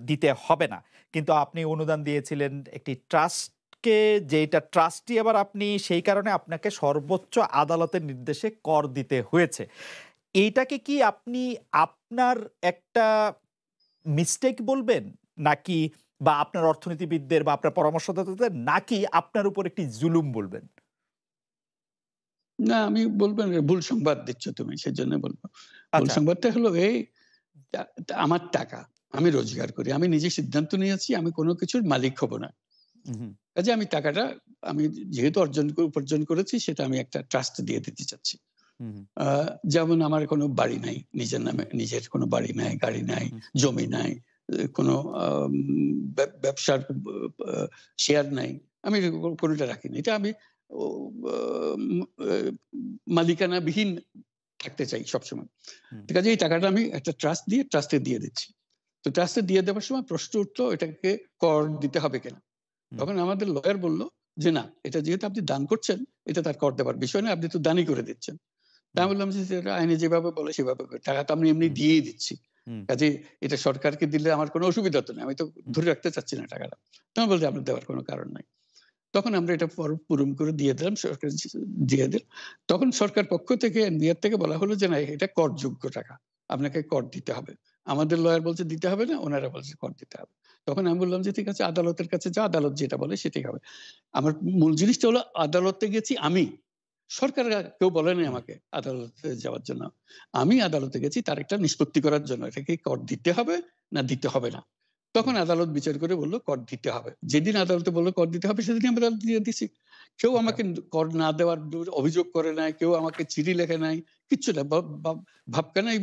দিতে হবে না। কিন্তু আপনি অনুদান দিয়েছিলেন একটি ট্রাস্টকে, যেইটা ট্রাস্টি আবার আপনি সেই কারণে আপনাকে সর্বোচ্চ আদালতের নির্দেশে কর দিতে হয়েছে। এইটাকে কি আপনি আপনার একটা মিস্টেক বলবেন? নাকি বা আপনার অর্থনীতিবিদদের বা আপনার পরামর্শদাতাদের, নাকি আপনার উপর একটি জুলুম বলবেন? না, আমি বলব না, ভুল সংবাদ দিচ্ছ তুমি, সেজন্য বলব। ভুল আচ্ছা। সংবাদটা হলো এই, টা টা আমার টাকা। আমি রোজগার করি। আমি নিজে সিদ্ধান্ত নিয়েছি আমি কোন কিছুর মালিক হব না। উহু, কাজেই আমি টাকাটা আমি যেহেতু উপার্জন করেছি, সেটা আমি একটা ট্রাস্ট দিয়ে দিতে চাচ্ছি। হুম, আ যেমন আমার কোনো বাড়ি নাই। নিজের নামে নিজের কোনো বাড়ি নাই, গাড়ি নাই, হুম, জমি নাই, কোনো আম ব্যবসার আ শেয়ার নাই। আমি কোনটা রাখিনি। এটা আমি ও আম আ মালিকানাবিহীন থাকতে চাই সবসময়। হুম, তো কাজেই এই টাকাটা আমি একটা ট্রাস্টে দিয়ে দিচ্ছি। তো ট্রাস্টে দিয়ে দেওয়ার সময় প্রশ্ন উঠলো, এটাকে কর দিতে হবে কিনা? হুম, তখন আমাদের লয়ার বলল যে, "না, এটা যেহেতু আপনি দান করছেন, এটা তার কর দেবার বিষয় না। আপনি তো দানই করে দিচ্ছেন।" তা হুম, আমি বললাম যে, "সেটা আইনে যেভাবে বলে সেভাবে করে। টাকা তো আমি এমনি হুম, দিয়েই দিচ্ছি। হুম, কাজেই এটা সরকারকে দিলে আমার কোনো অসুবিধা তো নাই। আমি তো ধরে রাখতে চাচ্ছি না টাকাটা।" তখন বলছে, "আপনার দেওয়ার কোনো কারণ নাই।" তখন আমরা এটা পূরণ করে দিয়ে দিলাম। সরকার দিয়ে দিল। তখন সরকার পক্ষ থেকে এনবিআর থেকে বলা হলো যে, "না, এটা করযোগ্য টাকা। আপনাকে কর দিতে হবে।" আমাদের লয়ার বলছে দিতে হবে না, উনারা বলছে কর দিতে হবে। তখন আমি বললাম যে, "ঠিক আছে, আদালতের কাছে যাও, আদালত যেটা বলে সেটাই হবে।" আমার মূল জিনিসটা হলো আদালতে গেছি আমি। সরকার কেউ বলে নাই হুম, আমাকে আদালতে যাওয়ার জন্য। আমি আদালতে গেছি তার একটা নিষ্পত্তি করার জন্য। এটা কি কর দিতে হবে না দিতে হবে না। তখন হুম, আদালত বিচার করে বলল কর দিতে হবে। যেদিন আদালতে বলল কর দিতে হবে সেদিনই আমি আদালতে দিয়ে দিছি। কেউ ওকে। আমাকে কর না দেওয়ার অভিযোগ করে নাই, কেউ আমাকে চিঠি লেখে নাই, কিচ্ছু না। ভাবখানাই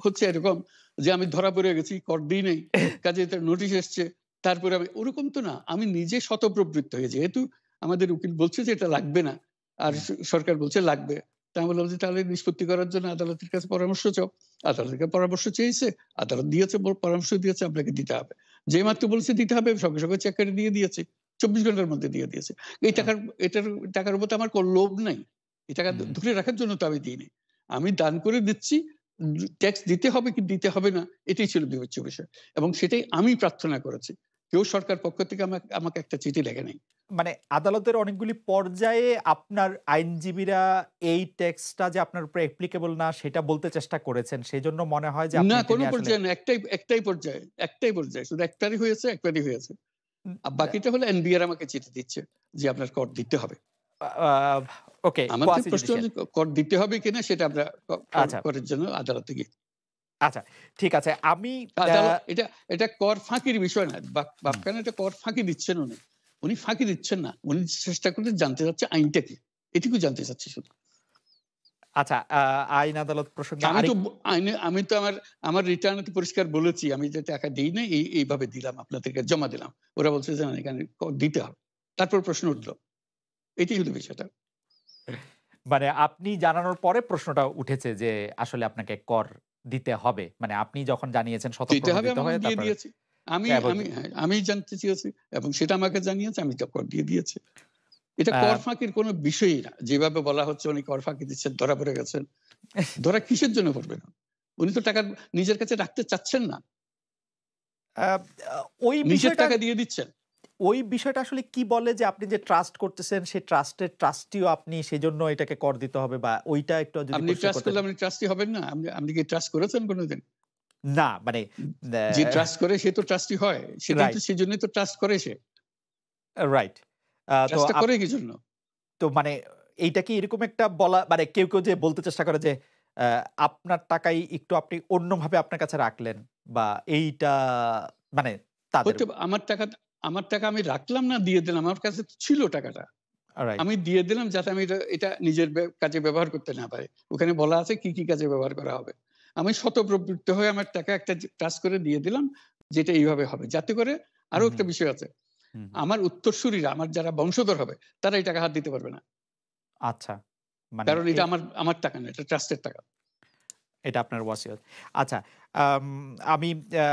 হচ্ছে এরকম যে আমি ধরা পড়ে গেছি, কর দিই নাই। কাজেই তার নোটিশ এসছে। তারপরে আমি ওরকম তো না। আমি নিজে স্বতঃপ্রবৃত্ত হয়ে যেহেতু আমাদের উকিল বলছে যে এটা লাগবে না। আর হুম, সরকার বলছে লাগবে। তা আমি বললাম যে তাহলে নিষ্পত্তি করার জন্য আদালতের কাছে পরামর্শ চাও। আদালত থেকে পরামর্শ চেয়েছে। আদালত দিয়েছে, পরামর্শ দিয়েছে আপনাকে দিতে হবে। যেই মাত্র বলেছে দিতে হবে সঙ্গে চেক কেটে দিয়ে দিয়েছে। ২৪ ঘন্টার মধ্যে দিয়ে দিয়েছে। এই ও এটার টাকার উপর তো আমার লোভ নাই। এই টাকা হুম। ধরে রাখার জন্য তো আমি দিইনি। আমি দান করে দিচ্ছি। ট্যাক্স দিতে হবে কি দিতে হবে না, এটাই ছিল বিবেচ্য বিষয়। এবং সেটাই আমি প্রার্থনা করেছি। কেউ সরকার পক্ষ থেকে আমাকে একটা চিঠি লেখে নাই। মানে আদালতের অনেকগুলি পর্যায়ে আপনার আইনজীবীরা এই টেক্সটটা যে আপনার উপরে অ্যাপ্লিকেবল না সেটা বলতে চেষ্টা করেছেন। সেজন্য মনে হয় যে আপনি না, এটা কোন নিয়ে আসলে পর্যায়ে না। একটাই পর্যায়ে। একটাই পর্যায়ে। শুধু একটারই হয়েছে, একবারই হয়েছে। উম আর বাকিটা হলো এনবিআর আমাকে চিঠি দিচ্ছে যে আপনার কর দিতে হবে। আ আ ওকে, আমাদের কোয়াসি প্রশ্ন জুডিশিয়াল। হলো কর দিতে হবে কিনা সেটা আমরা আচ্ছা, করের জন্য আদালতে গিয়ে। আচ্ছা। ঠিক আছে। আমি আ এটা কর ফাঁকির বিষয় না। হুম, বাপখানে এটা কর ফাঁকি দিচ্ছেন উনি। উনি ফাঁকি দিচ্ছেন না। উনি চেষ্টা করছেন জানতে চাচ্ছে আইনটা কি? এটুকু জানতে চাচ্ছি শুধু। আচ্ছা, আইন আদালত প্রসঙ্গে আমি তো আমি তো আমার রিটার্ন এ তো পরিষ্কার বলেছি আমি যে টাকা দেই নাই এইভাবে দিলাম আপনাদেরকে জমা দিলাম। ওরা বলছে যে না এখানে কর দিতে হবে। তারপর প্রশ্ন উঠল। এটাই হলো বিষয়টা। মানে আপনি জানানোর পরে প্রশ্নটা উঠেছে যে আসলে আপনাকে কর দিতে হবে। মানে আপনি যখন জানিয়েছেন দিতে হবে স্বতঃপ্রণোদিত এবং হয়ে আমি দিয়ে তারপরে দিয়েছি। আমি এবং আমি হ্যাঁ, আমি জানতে চেয়েছি এবং সেটা আমাকে জানিয়েছে আমি তো কর দিয়ে দিয়েছি। এটা আ কর ফাঁকির কোনো বিষয়ই না। যেভাবে বলা হচ্ছে উনি কর ফাঁকি দিচ্ছেন, ধরা পড়ে গেছেন। ধরা কিসের জন্য পড়বেন? উনি তো টাকা নিজের কাছে রাখতে চাচ্ছেন না। আ আ ওই নিজের বিষয়টা টাকা দিয়ে দিচ্ছেন। ওই বিষয়টা আসলে কি বলে যে আপনি যে ট্রাস্ট করতেছেন সেই ট্রাস্টের ট্রাস্টিও আপনি সেজন্য এটাকে কর দিতে হবে বা ওইটা একটু যদি আপনি পরিষ্কার ট্রাস্ট করতেন? করলে আপনি ট্রাস্টি হবেন না? আপনি কি ট্রাস্ট করেছেন কোনদিন? না মানে যে ট্রাস্ট করে সে তো ট্রাস্টি হয়। রাইট, সেজন্যই তো ট্রাস্ট করে সে। রাইট। তো ট্রাস্টটা করে কি জন্য? তো মানে এইটা কি এরকম একটা বলা মানে কেউ যে বলতে চেষ্টা করে যে আ আপনার টাকাই একটু আপনি অন্যভাবে আপনার কাছে রাখলেন বা এইটা মানে তাদের আমার টাকা আমি রাখলাম না দিয়ে দিলাম। আমার কাছে তো ছিল টাকাটা। রাইট। আমি দিয়ে দিলাম যাতে আমি এটা নিজের কাজে ব্যবহার করতে না পারি। ওখানে বলা আছে কি কাজে ব্যবহার করা হবে। আমি স্বতঃপ্রবৃত্ত হয়ে আমার টাকা একটা ট্রাস্ট করে দিয়ে দিলাম যেটা এইভাবে হবে। যাতে করে হুম, আরো হুম, একটা বিষয় আছে। হুম। আমার উত্তরসূরিরা আমার যারা বংশধর হবে তারা এই টাকা হাত দিতে পারবে না। আচ্ছা। মানে কারণ এটা আমার টাকা না। এটা ট্রাস্টের টাকা। এটা আপনার ওয়াসিয়ত। আচ্ছা, আম আমি আ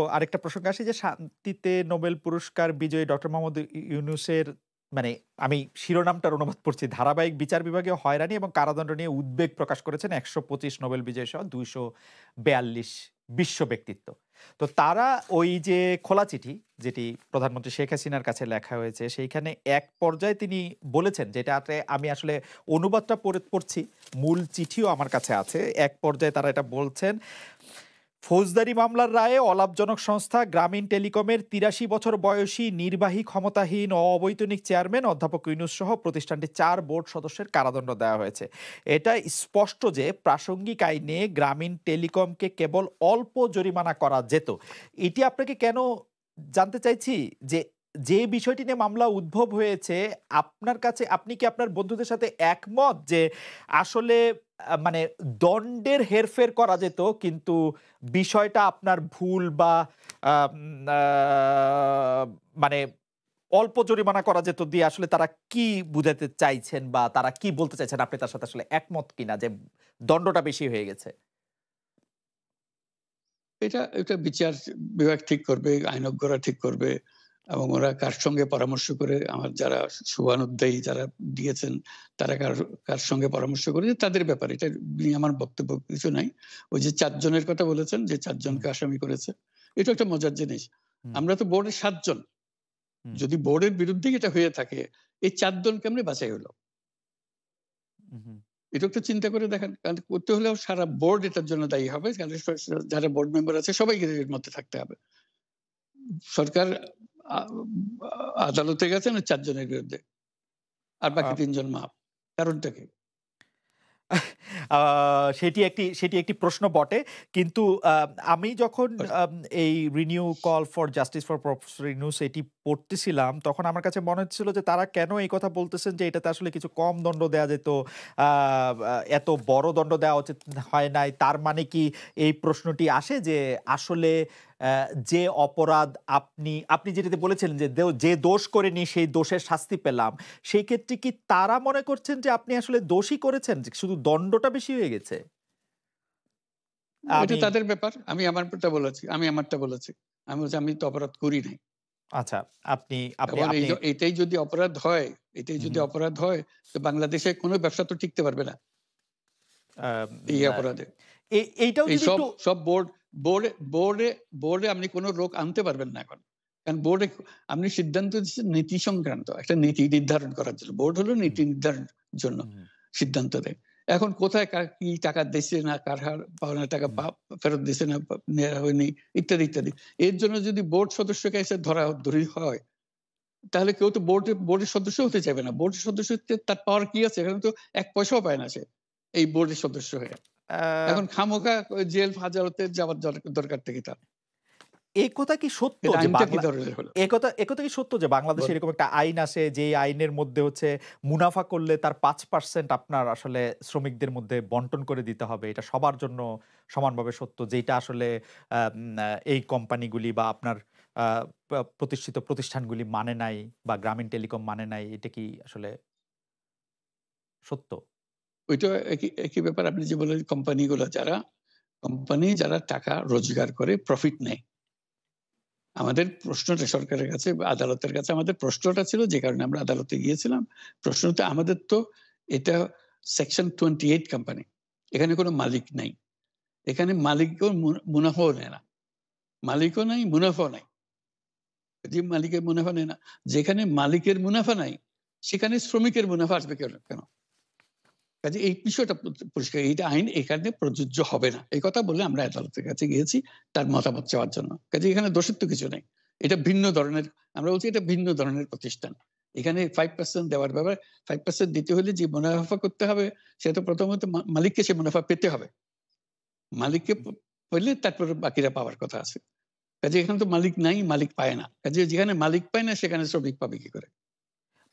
আরেকটা প্রসঙ্গে আসি যে শান্তিতে নোবেল পুরস্কার বিজয়ী ডক্টর মোহাম্মদ ইউনূসের মানে আমি শিরোনামটার অনুবাদ পড়ছি। ধারাবাহিক বিচার বিভাগে হয়রানি এবং কারাদণ্ড নিয়ে উদ্বেগ প্রকাশ করেছেন ১২৫ নোবেল বিজয়ী সহ ২৪২ বিশ্ব ব্যক্তিত্ব। তো তারা ওই যে খোলা চিঠি যেটি প্রধানমন্ত্রী শেখ হাসিনার কাছে লেখা হয়েছে সেইখানে এক পর্যায়ে তিনি বলেছেন যেটাতে আমি আসলে অনুবাদটা পড়ছি। মূল চিঠিও আমার কাছে আছে। এক পর্যায়ে তারা এটা বলছেন, ফৌজদারি মামলার রায়ে অলাভজনক সংস্থা গ্রামীণ টেলিকমের ৮৩ বছর বয়সী নির্বাহী ক্ষমতাহীন ও অবৈতনিক চেয়ারম্যান অধ্যাপক ইউনূস সহ প্রতিষ্ঠানটির ৪ বোর্ড সদস্যের কারাদণ্ড দেওয়া হয়েছে। এটা স্পষ্ট যে প্রাসঙ্গিক আইনে গ্রামীণ টেলিকমকে কেবল অল্প জরিমানা করা যেত। এটি আপনাকে কেন জানতে চাইছি যে, যে বিষয়টি নিয়ে মামলা উদ্ভব হয়েছে আপনার কাছে আপনি কি আপনার বন্ধুদের সাথে একমত যে আসলে মানে দণ্ডের হেরফের করা যেত কিন্তু বিষয়টা আপনার ভুল বা আম আ মানে অল্প জরিমানা করা যেত দিয়ে আসলে তারা কি বুঝাতে চাইছেন বা তারা কি বলতে চাইছেন? আপনি তার সাথে আসলে একমত কিনা যে দণ্ডটা বেশি হয়ে গেছে? এটা বিচার বিভাগ ঠিক করবে, আইনজ্ঞরা ঠিক করবে এবং ওরা কার সঙ্গে পরামর্শ করে আমার যারা শুভানুদ্দায়ী যারা দিয়েছেন তারা কার সঙ্গে পরামর্শ করেছে তাদের ব্যাপারে। এটা নিয়ে আমার বক্তব্য কিছু নাই। ওই যে ৪ জনের কথা বলেছেন যে ৪ হুম, জনকে আসামি করেছে। এটা একটা মজার জিনিস। হুম, আমরা তো বোর্ডে ৭ জন। হুম, যদি বোর্ডের বিরুদ্ধে এটা হয়ে থাকে, এই ৪ জন কেমনে বাছাই হলো? হুম, এটা একটু চিন্তা করে দেখেন। কারণ করতে হলেও সারা বোর্ড এটার জন্য দায়ী হবে। কারণ যারা বোর্ড মেম্বার আছে সবাইকে এর মধ্যে থাকতে হবে। সরকার আ আদালতে গেছেন ওই ৪ জনের বিরুদ্ধে। আর আ বাকি ৩ জন মাফ। কারণটা কি? আ সেটি একটি প্রশ্ন বটে। কিন্তু আ আমি যখন আম এই renew call for justice for professor Yunus এটি পড়তেছিলাম, তখন আমার কাছে মনে হচ্ছিল যে তারা কেন এই কথা বলতেছেন যে এটাতে আসলে কিছু কম দণ্ড দেয়া যেত। আ আ এত বড় দণ্ড দেওয়া উচিত হয় নাই। তার মানে কি এই প্রশ্নটি আসে যে আসলে যে অপরাধ আপনি যেটাতে বলেছিলেন যে যে দোষ করেনি সেই দোষের শাস্তি পেলাম। সেই ক্ষেত্রে কি তারা মনে করছেন যে আপনি আসলে দোষই করেছেন? যে শুধু দণ্ডটা বেশি হয়ে গেছে? এটা আমি তাদের ব্যাপার। আমি আমারটা বলেছি। আমি বলছি আমি তো অপরাধ করি নাই। আচ্ছা, আপনি আপনি এবং আপনি এটাই হু, যদি হু। অপরাধ হয় তো বাংলাদেশে কোনো ব্যবসা তো টিকতে পারবে না আম এই আ অপরাধে। এইটাও এই যদি সব একটু সব বোর্ড বোর্ডে বোর্ডে বোর্ডে আপনি কোন লোক আনতে পারবেন না এখন। কারণ বোর্ডে আপনি সিদ্ধান্ত দিচ্ছেন নীতি সংক্রান্ত। একটা নীতি নির্ধারণ করার জন্য। বোর্ড হলো হুম, নীতি নির্ধারণের জন্য হুম, সিদ্ধান্ত দেয়। এখন কোথায় কি টাকা দিছে না কার পাওনা টাকা হুম। ফেরত দিছে না নেয়া হয়নি ইত্যাদি, ইত্যাদি। এর জন্য যদি বোর্ড সদস্যকে এসে ধরি হয় তাহলে কেউ তো বোর্ডের সদস্য হতে চাইবে না। বোর্ডের সদস্য হতে তার পাওয়ার কি আছে? এখানে তো ১ পয়সাও পায় না সে। এই বোর্ডের সদস্য হয়ে। আ এখন খামোখা ওই জেল হাজতে যাওয়ার দরকার থেকে তার। এই কথা কি সত্য এর যে আইনটা কি ধরনের হলো? একথা কি সত্য যে বাংলাদেশে বল এরকম একটা আইন আছে যে আইনের মধ্যে হচ্ছে মুনাফা করলে তার ৫% আপনার আসলে শ্রমিকদের মধ্যে বন্টন করে দিতে হবে। এটা সবার জন্য সমানভাবে সত্য। যেটা আসলে আম আ এই কোম্পানিগুলি বা আপনার আ প্রতিষ্ঠিত প্রতিষ্ঠানগুলি মানে নাই বা গ্রামীণ টেলিকম মানে নাই। এটা কি আসলে সত্য? ওইটা একই ব্যাপার আপনি যে বললেন কোম্পানি যারা টাকা রোজগার করে প্রফিট নেয়। আমাদের প্রশ্নটা সরকারের কাছে বা আদালতের কাছে আমাদের প্রশ্নটা ছিল, যে কারণে আমরা আদালতে গিয়েছিলাম। প্রশ্নটা আমাদের তো এটা সেকশন 28 কোম্পানি। এখানে কোনো মালিক নাই। এখানে মালিকও মুনাফাও নেয় না। মালিকও নাই, মুনাফাও নাই। যে মালিকের মুনাফা নেয় না, যেখানে মালিকের মুনাফা নাই সেখানে শ্রমিকের মুনাফা আসবে কেন? কাজে এই বিষয়টা পরিষ্কার, এইটা আইন এখানে প্রযোজ্য হবে না। এই কথা বলে আমরা আদালতের কাছে গিয়েছি তার মতামত চাওয়ার জন্য। কাজে এখানে দোষের তো কিছু নেই। এটা ভিন্ন ধরনের, আমরা বলছি এটা ভিন্ন ধরনের প্রতিষ্ঠান। এখানে 5% দেওয়ার ব্যাপারে 5% দিতে হলে যে মুনাফা করতে হবে সেটা প্রথমত মালিককে সে মুনাফা পেতে হবে। মালিককে পেলে তারপরে বাকিরা পাওয়ার কথা আছে। কাজে এখানে তো মালিক নাই, মালিক পায় না। কাজে যেখানে মালিক পায় না সেখানে শ্রমিক পাবে কি করে?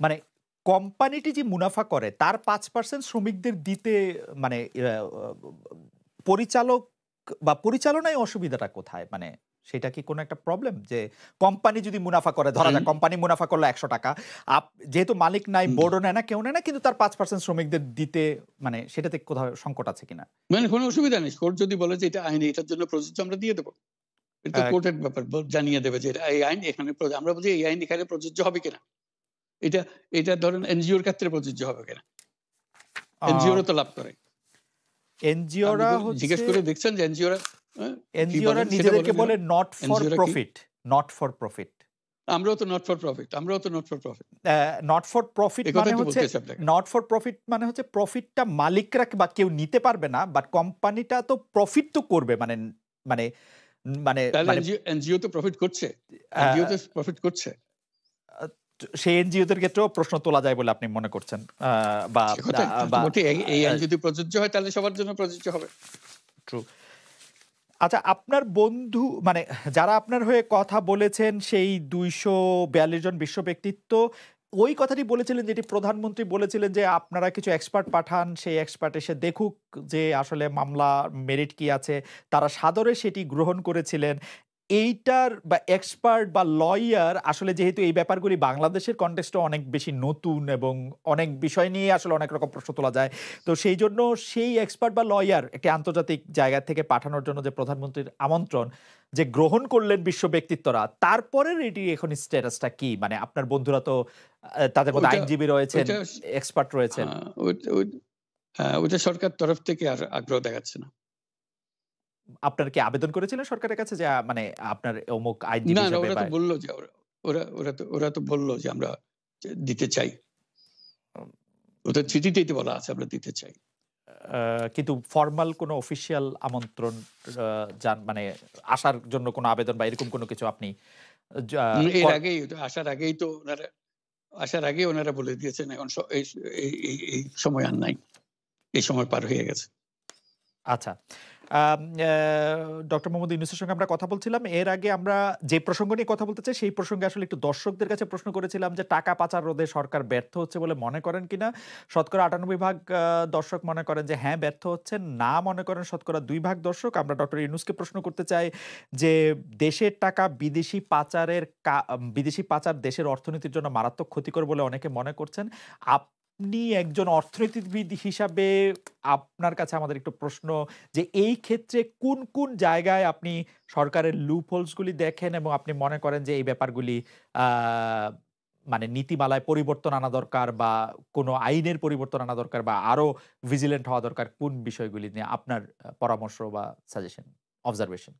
মানে কোম্পানিটি যে মুনাফা করে তার 5% শ্রমিকদের দিতে মানে পরিচালক বা পরিচালনায় অসুবিধাটা কোথায়? মানে সেটা কি কোনো একটা প্রবলেম? যে কোম্পানি যদি মুনাফা করে, ধরা যাক কোম্পানি মুনাফা করলো ৳১০০, যেহেতু মালিক নাই, বোর্ডও নেয় না, কেউ নেয় না, কিন্তু তার 5% শ্রমিকদের দিতে, মানে সেটাতে কোথাও সংকট আছে কিনা? মানে কোনো অসুবিধা নেই। কোর্ট যদি বলে যে এটা আইন এটার জন্য প্রযোজ্য, আমরা দিয়ে দেব। এটা কোর্টের ব্যাপার, জানিয়ে দেবে যে এই আইন এখানে আমরা বলছি এই আইন এখানে প্রযোজ্য হবে কিনা। এটা ধরেন এনজিওর ক্ষেত্রে প্রযোজ্য হবে কিনা। এনজিওরা তো লাভ করে। এনজিওরা জিজ্ঞেস করে দেখছেন যে এনজিওরা নিজেদেরকে বলে not for profit, not for profit. আমরাও তো not for profit, not for profit মানে হচ্ছে, নট ফর প্রফিট মানে হচ্ছে প্রফিটটা মালিকরা বা কেউ নিতে পারবে না, বাট কোম্পানিটা তো প্রফিট তো করবে। মানে মানে মানে এনজিও তো প্রফিট করছে, এনজিও তো প্রফিট করছে। সেই এনজিওদের ক্ষেত্রেও প্রশ্ন তোলা যায় বলে আপনি মনে করছেন? বা এই আইন যদি প্রযোজ্য হয় তাহলে সবার জন্য প্রযোজ্য হবে। ট্রু। আচ্ছা, আপনার বন্ধু মানে যারা আপনার হয়ে কথা বলেছেন সেই 242 জন বিশ্ব ব্যক্তিত্ব ওই কথাটি বলেছিলেন, যেটি প্রধানমন্ত্রী বলেছিলেন যে আপনারা কিছু এক্সপার্ট পাঠান, সেই এক্সপার্ট এসে দেখুক যে আসলে মামলা মেরিট কি আছে। তারা সাদরে সেটি গ্রহণ করেছিলেন। এইটার বা এক্সপার্ট বা লয়ার আসলে যেহেতু এই ব্যাপারগুলি বাংলাদেশের কনটেক্সটে অনেক বেশি নতুন এবং অনেক বিষয় নিয়ে আসলে অনেক রকম প্রশ্ন তোলা যায়, তো সেই জন্য সেই এক্সপার্ট বা লয়ার একটি আন্তর্জাতিক জায়গা থেকে পাঠানোর জন্য যে প্রধানমন্ত্রীর আমন্ত্রণ যে গ্রহণ করলেন বিশ্ব ব্যক্তিত্বরা, তারপরে এটি এখন স্ট্যাটাসটা কি? মানে আপনার বন্ধুরা তো তাদের মধ্যে আইনজীবী রয়েছেন, এক্সপার্ট রয়েছেন। ওটা সরকার তরফ থেকে আর আগ্রহ দেখাচ্ছে না। আপনার কি আবেদন করেছিলেন সরকারের কাছে যে মানে আপনার অমুক আইনজীবী না, হিসেবে? ওরা তো বলল যে ওরা তো বলল যে আমরা দিতে চাই। ওটা চিঠিতেই বলা আছে আমরা দিতে চাই। কিন্তু ফরমাল কোনো অফিশিয়াল আমন্ত্রণ মানে আসার জন্য কোনো আবেদন বা এরকম কোনো কিছু আপনি এর আগেই আসার আগেই ওনারা বলে দিয়েছেন এখন এই সময় আর নাই, এই সময় পার হয়ে গেছে। আচ্ছা, ডক্টর মোহাম্মদ ইউনূসের সঙ্গে আমরা কথা বলছিলাম। এর আগে আমরা যে প্রসঙ্গ নিয়ে কথা বলতে চাই সেই প্রসঙ্গে আসলে একটু দর্শকদের কাছে প্রশ্ন করেছিলাম যে টাকা পাচার রোধে সরকার ব্যর্থ হচ্ছে বলে মনে করেন কিনা। শতকরা ৯৮% দর্শক মনে করেন যে হ্যাঁ ব্যর্থ হচ্ছেন, না মনে করেন শতকরা 2% দর্শক। আমরা ডক্টর ইউনূসকে প্রশ্ন করতে চাই যে দেশের টাকা বিদেশি পাচার দেশের অর্থনীতির জন্য মারাত্মক ক্ষতিকর বলে অনেকে মনে করছেন। আপনি একজন অর্থনীতিবিদ হিসাবে আপনার কাছে আমাদের একটু প্রশ্ন যে এই ক্ষেত্রে কোন কোন জায়গায় আপনি সরকারের লুপহোলস গুলি দেখেন এবং আপনি মনে করেন যে এই ব্যাপারগুলি মানে নীতিমালায় পরিবর্তন আনা দরকার বা কোনো আইনের পরিবর্তন আনা দরকার বা আরো ভিজিলেন্ট হওয়া দরকার, কোন বিষয়গুলি নিয়ে আপনার পরামর্শ বা সাজেশন, অবজারভেশন?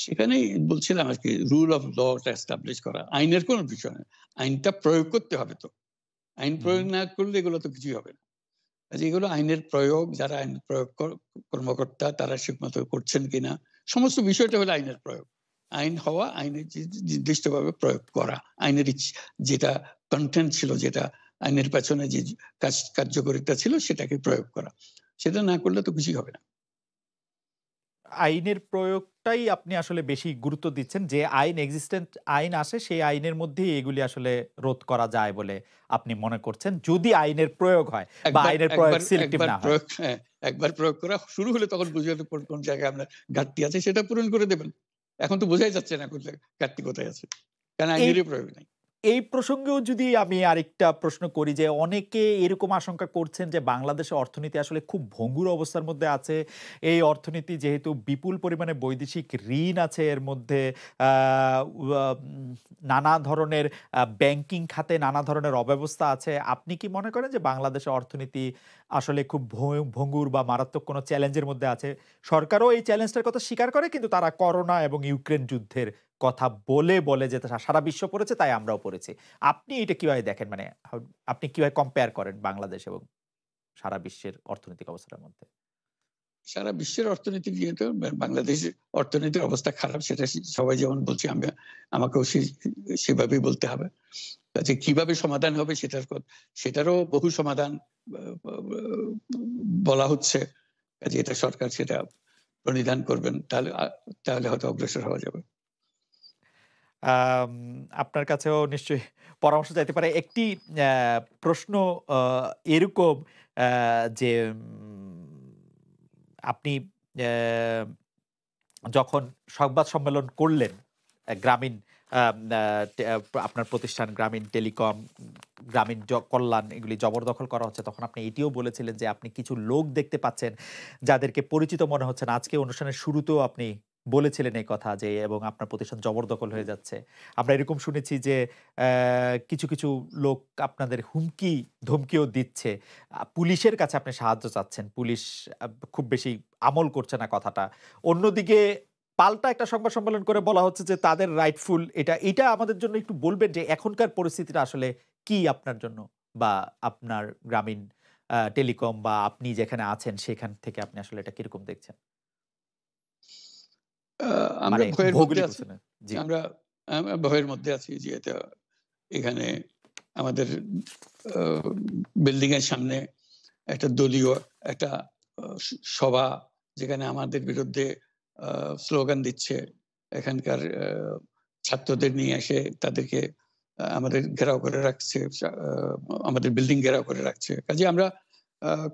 সেখানেই বলছিলাম আর কি, রুল অফ লটা এস্টাবলিশ করা। আইনের কোনো বিষয় না, আইনটা প্রয়োগ করতে হবে। তো আইন প্রয়োগ না করলে এগুলো তো কিছুই হবে না। এগুলো আইনের প্রয়োগ, যারা আইন প্রয়োগ কর্মকর্তা তারা ঠিকমতো করছেন কিনা, সমস্ত বিষয়টা হলো আইনের প্রয়োগ। আইন হওয়া, আইনের নির্দিষ্টভাবে প্রয়োগ করা, আইনের যেটা কন্টেন্ট ছিল, যেটা আইনের পেছনে যে কার্যকারিতা ছিল সেটাকে প্রয়োগ করা। সেটা না করলে তো কিছুই হবে না। আইনের প্রয়োগটাই আপনি আসলে বেশি গুরুত্ব দিচ্ছেন। যে এক্সিস্টেন্ট আইন আসে সেই আইনের মধ্যেই এগুলি আসলে রোধ করা যায় বলে আপনি মনে করছেন, যদি আইনের প্রয়োগ হয় বা আইনের প্রয়োগ সিলেক্টিভ না হয়। একবার প্রয়োগ করা শুরু হলে তখন বুঝে যেতে কোন জায়গায় আপনার ঘাটতি আছে, সেটা পূরণ করে দেবেন। এখন তো বোঝাই যাচ্ছে না ঘাটতি কোথায় আছে, কারণ আইনেরই প্রয়োগ নাই। এই প্রসঙ্গেও যদি আমি আরেকটা প্রশ্ন করি যে অনেকে এরকম আশঙ্কা করছেন যে বাংলাদেশের অর্থনীতি আসলে খুব ভঙ্গুর অবস্থার মধ্যে আছে। এই অর্থনীতি যেহেতু বিপুল পরিমাণে বৈদেশিক ঋণ আছে এর মধ্যে, আ উয়া নানা ধরনের ব্যাংকিং খাতে নানা ধরনের অব্যবস্থা আছে। আপনি কি মনে করেন যে বাংলাদেশের অর্থনীতি আসলে খুব ভঙ্গুর বা মারাত্মক কোনো চ্যালেঞ্জের মধ্যে আছে? সরকারও এই চ্যালেঞ্জটার কথা স্বীকার করে, কিন্তু তারা করোনা এবং ইউক্রেন যুদ্ধের কথা বলে যে সারা বিশ্ব পড়েছে তাই আমরাও পড়েছি। আপনি এটা কিভাবে দেখেন? মানে আপনি কিভাবে কম্পেয়ার করেন বাংলাদেশ এবং সারা বিশ্বের অর্থনৈতিক অবস্থার মধ্যে? সারা বিশ্বের অর্থনীতি যেহেতু বাংলাদেশের অর্থনীতির অবস্থা খারাপ, সেটা সবাই যেমন বলছি, আমাকেও সেভাবেই বলতে হবে। কাজে কিভাবে সমাধান হবে সেটারও বহু সমাধান বলা হচ্ছে। কাজে এটা সরকার সেটা প্রণিধান করবেন, তাহলে হয়তো অগ্রসর হওয়া যাবে। আপনার কাছেও নিশ্চয়ই পরামর্শ চাইতে পারে। একটি প্রশ্ন এরকম যে আপনি যখন সংবাদ সম্মেলন করলেন গ্রামীণ আপনার প্রতিষ্ঠান গ্রামীণ টেলিকম, গ্রামীণ কল্যাণ এগুলি জবরদখল করা হচ্ছে, তখন আপনি এটিও বলেছিলেন যে আপনি কিছু লোক দেখতে পাচ্ছেন যাদেরকে পরিচিত মনে হচ্ছে না। আজকে অনুষ্ঠানের শুরুতেও আপনি বলেছিলেন এই কথা যে এবং আপনার প্রতিষ্ঠান জবরদখল হয়ে যাচ্ছে। আমরা এরকম শুনেছি যে কিছু, কিছু লোক আপনাদের হুমকি ধমকিও দিচ্ছে। পুলিশের কাছে আপনি সাহায্য চাচ্ছেন। পুলিশ খুব বেশি আমল করছে না কথাটা। অন্যদিকে পাল্টা একটা সংবাদ সম্মেলন করে বলা হচ্ছে যে তাদের রাইটফুল এটা আমাদের জন্য একটু বলবেন যে এখনকার পরিস্থিতিটা আসলে কি আপনার জন্য বা আপনার গ্রামীণ টেলিকম বা আপনি যেখানে আছেন সেখান থেকে আপনি আসলে এটা কিরকম দেখছেন? আমরা মানে ভয়ের মধ্যে ভৌগোলিক আছি। অবস্থানে। জি। আমরা ভয়ের মধ্যে আছি যে এখানে আমাদের বিল্ডিং এর সামনে একটা দলীয় একটা সভা, যেখানে আমাদের বিরুদ্ধে স্লোগান দিচ্ছে। এখানকার ছাত্রদের নিয়ে এসে তাদেরকে আমাদের ঘেরাও করে রাখছে, আমাদের বিল্ডিং ঘেরাও করে রাখছে। কাজে আমরা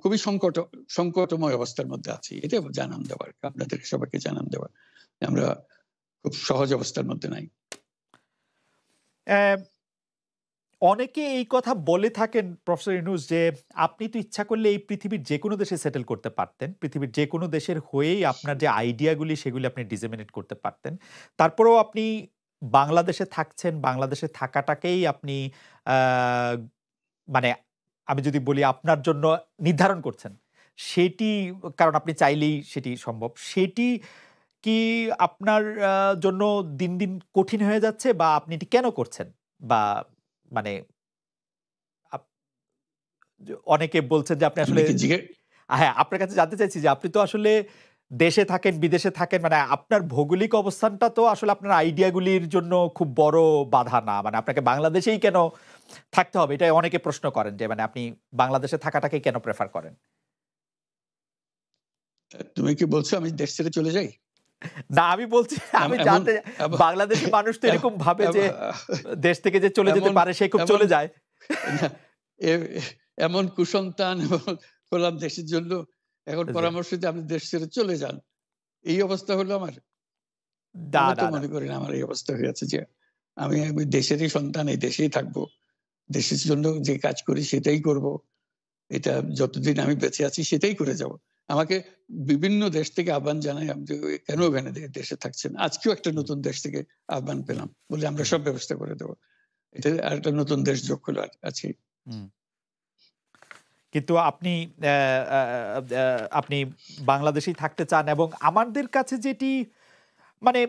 খুবই সংকটময় অবস্থার মধ্যে আছি। এটা জানান দেওয়ার, আপনাদের সবাইকে জানান দেওয়ার আমরা খুব সহজ অবস্থার মধ্যে নাই। অনেকে এই কথা বলে থাকেন প্রফেসর ইউনূস যে আপনি তো ইচ্ছা করলে এই পৃথিবীর যেকোনো দেশে সেটেল করতে পারতেন। পৃথিবীর যেকোনো দেশের হয়েই আপনার যে আইডিয়াগুলি সেগুলি আপনি ডিসেমিনেট করতে পারতেন। তারপরেও আপনি বাংলাদেশে থাকছেন, বাংলাদেশে থাকাটাকেই আপনি আ মানে আমি যদি বলি আপনার জন্য নির্ধারণ করছেন। সেটি কারণ আপনি চাইলেই সেটি সম্ভব। সেটি কি আপনার জন্য দিন, দিন কঠিন হয়ে যাচ্ছে বা আপনি এটি কেন করছেন? বা মানে আপ অনেকে বলছেন যে আপনি আসলে হ্যাঁ, আপনার কাছে জানতে চাইছি যে আপনি তো আসলে দেশে থাকেন, বিদেশে থাকেন, মানে আপনার ভৌগোলিক অবস্থানটা তো আসলে আপনার আইডিয়া গুলির জন্য খুব বড় বাধা না। মানে আপনাকে বাংলাদেশেই কেন থাকতে হবে? এটাই অনেকে প্রশ্ন করেন যে মানে আপনি বাংলাদেশে থাকাটাকে কেন প্রেফার করেন? তুমি কি বলছো আমি দেশ ছেড়ে চলে যাই? না, আমি বলছি আমি এমন জানতে বাংলাদেশের মানুষ তো এরকম ভাবে যে দেশ থেকে যে চলে যেতে পারে সে খুব চলে যায়। না, এমন কুসন্তান হলাম দেশের জন্য, এখন পরামর্শ দিয়ে আপনি দেশ ছেড়ে চলে যান। এই অবস্থা হলো আমার। আমি তো মনে করি না আমার এই অবস্থা হয়েছে যে আমি দেশেরই সন্তান, এই দেশেই থাকবো। দেশের জন্য যে কাজ করি সেটাই করব। এটা যতদিন আমি বেঁচে আছি সেটাই করে যাব। আমাকে বিভিন্ন দেশ থেকে আহ্বান জানায় যে কেন ওখানে দেশে থাকছেন। আজকেও একটা নতুন দেশ থেকে আহ্বান পেলাম, বলে আমরা সব ব্যবস্থা করে দেব। এটা আরেকটা নতুন দেশ যোগ হলো আছে। কিন্তু আপনি বাংলাদেশেই থাকতে চান এবং আমাদের কাছে যেটি মানে